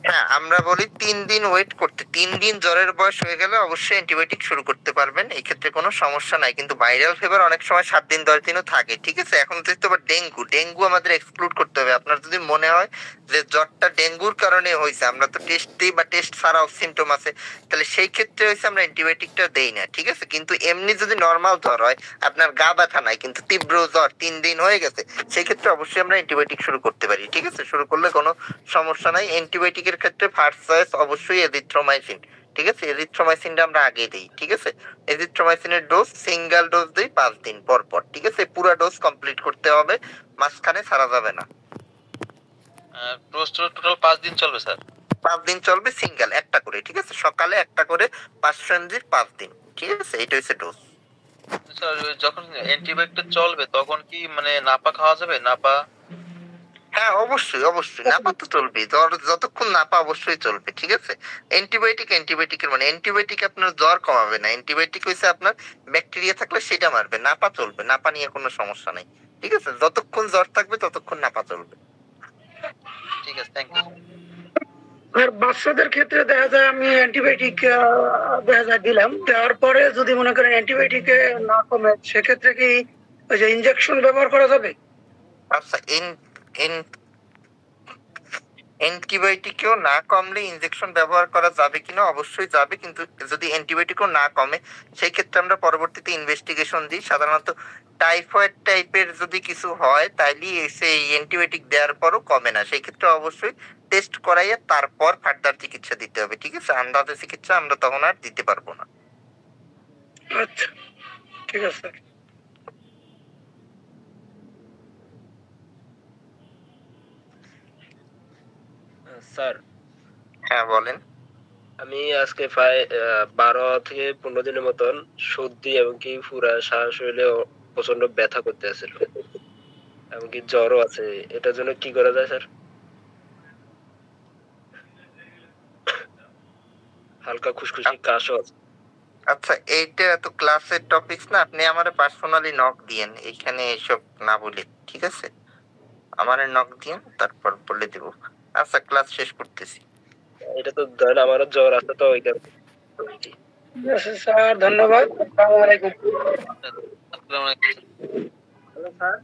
হ্যাঁ, আমরা বলি 3 দিন ওয়েট করতে। 3 দিন জ্বরের বয়স হয়ে গেলে অবশ্যই অ্যান্টিবায়োটিক শুরু করতে পারবেন, এই ক্ষেত্রে কোনো সমস্যা নাই। কিন্তু ভাইরাল ফিভার অনেক সময় 7 দিন 10 দিনও থাকে। ঠিক আছে, এখন যেহেতু আবার ডেঙ্গু আমাদের এক্সক্লুড করতে হবে। আপনার যদি মনে হয় যে জ্বরটা ডেঙ্গুর কারণে হয়েছে, আমরা তো টেস্ট দিই বা টেস্ট ছাড়াও সিমটম আছে, তাহলে সেই ক্ষেত্রে হয়েছে আমরা অ্যান্টিবায়োটিকটা দেই না। ঠিক আছে, কিন্তু এমনি যদি নর্মাল জ্বর হয়, আপনার গা ব্যথা নাই কিন্তু তীব্র জ্বর 3 দিন হয়ে গেছে, সেই ক্ষেত্রে অবশ্যই আমরা অ্যান্টিবায়োটিক শুরু করতে পারি। ঠিক আছে, শুরু করলে কোনো সমস্যা নাই। অ্যান্টিবায়োটিকের ক্ষেত্রে ফার্স্ট চয়েস অবশ্যই এজিথ্রোমাইসিন। ঠিক আছে, এজিথ্রোমাইসিনটা আমরা আগে দিই। ঠিক আছে, এজিথ্রোমাইসিনের ডোজ সিঙ্গেল ডোজ দিই 5 দিন পর পর। ঠিক আছে, পুরো ডোজ কমপ্লিট করতে হবে, মাঝখানে ছাড়া যাবে না। ডোজ টোটাল 5 দিন চলবে স্যার? 5 দিন চলবে, সিঙ্গেল একটা করে। ঠিক আছে, সকালে একটা করে 500 mg 5 দিন। ঠিক আছে, এটা হচ্ছে ডোজ। স্যার যখন অ্যান্টিবায়োটিক চলবে তখন কি মানে নাপা খাওয়া যাবে? নাপা? হ্যাঁ অবশ্যই অবশ্যই, নাপা তো চলবে, জ্বর যতক্ষণ নাপা অবশ্যই চলবে। ঠিক আছে, অ্যান্টিবায়োটিকের মানে অ্যান্টিবায়োটিক আপনার জ্বর কমাবে না, অ্যান্টিবায়োটিক হইছে আপনার ব্যাকটেরিয়া থাকলে সেটা মারবে। নাপা চলবে, নাপা নিয়ে কোনো সমস্যা নাই। ঠিক আছে, যতক্ষণ জ্বর থাকবে ততক্ষণ নাপা চলবে। ঠিক আছে, থ্যাংক ইউ। আর বাচ্চাদের ক্ষেত্রে দেখা যায় আমি অ্যান্টিবায়োটিক দেখা যায় দিলাম, দেওয়ার পরে যদি মনে করেন অ্যান্টিবায়োটিকে না কমে, সেক্ষেত্রে কি ওই যে ইনজেকশন ব্যবহার করা যাবে? আচ্ছা, অ্যান্টিবায়োটিকেও না কমলে ইনজেকশন ব্যবহার করা যাবে কিনা? অবশ্যই যাবে, কিন্তু যদি অ্যান্টিবায়োটিকও না কমে সেই ক্ষেত্রে আমরা পরবর্তীতে ইনভেস্টিগেশন দিই। সাধারণত টাইফয়েড টাইপের যদি কিছু হয় তাইলে সেই অ্যান্টিবায়োটিক দেওয়ার পরও কমে না, সেই ক্ষেত্রে অবশ্যই টেস্ট করাইয়ে তারপর ফার্দার চিকিৎসা দিতে হবে। ঠিক আছে, আন্দাজে চিকিৎসা আমরা তখন আর দিতে পারবো না। আচ্ছা ঠিক আছে। স্যার হ্যাঁ বলেন। আমি আজকে প্রায় 12 থেকে 15 দিনের মতন সর্দি এবং কি পুরা সারা শরীরে প্রচন্ড ব্যথা করতে আছিল, এমনকি জ্বরও আছে। এটার জন্য কি করা যায় স্যার? হালকা খুশখুশি কাশও আছে। আচ্ছা, এইটা তো ক্লাসের টপিকস না, আপনি আমারে পার্সোনালি নক দিয়েন, এইখানে এসব না বলে। ঠিক আছে, আমারে নক দিয়েন, তারপর বলে দেব। আচ্ছা, ক্লাস শেষ করতেছি। এটা তো ধরেন আমারও জ্বর আছে তো, ওই কারণে। স্যার ধন্যবাদ। আসসালামু আলাইকুম। আসসালামু আলাইকুম। স্যার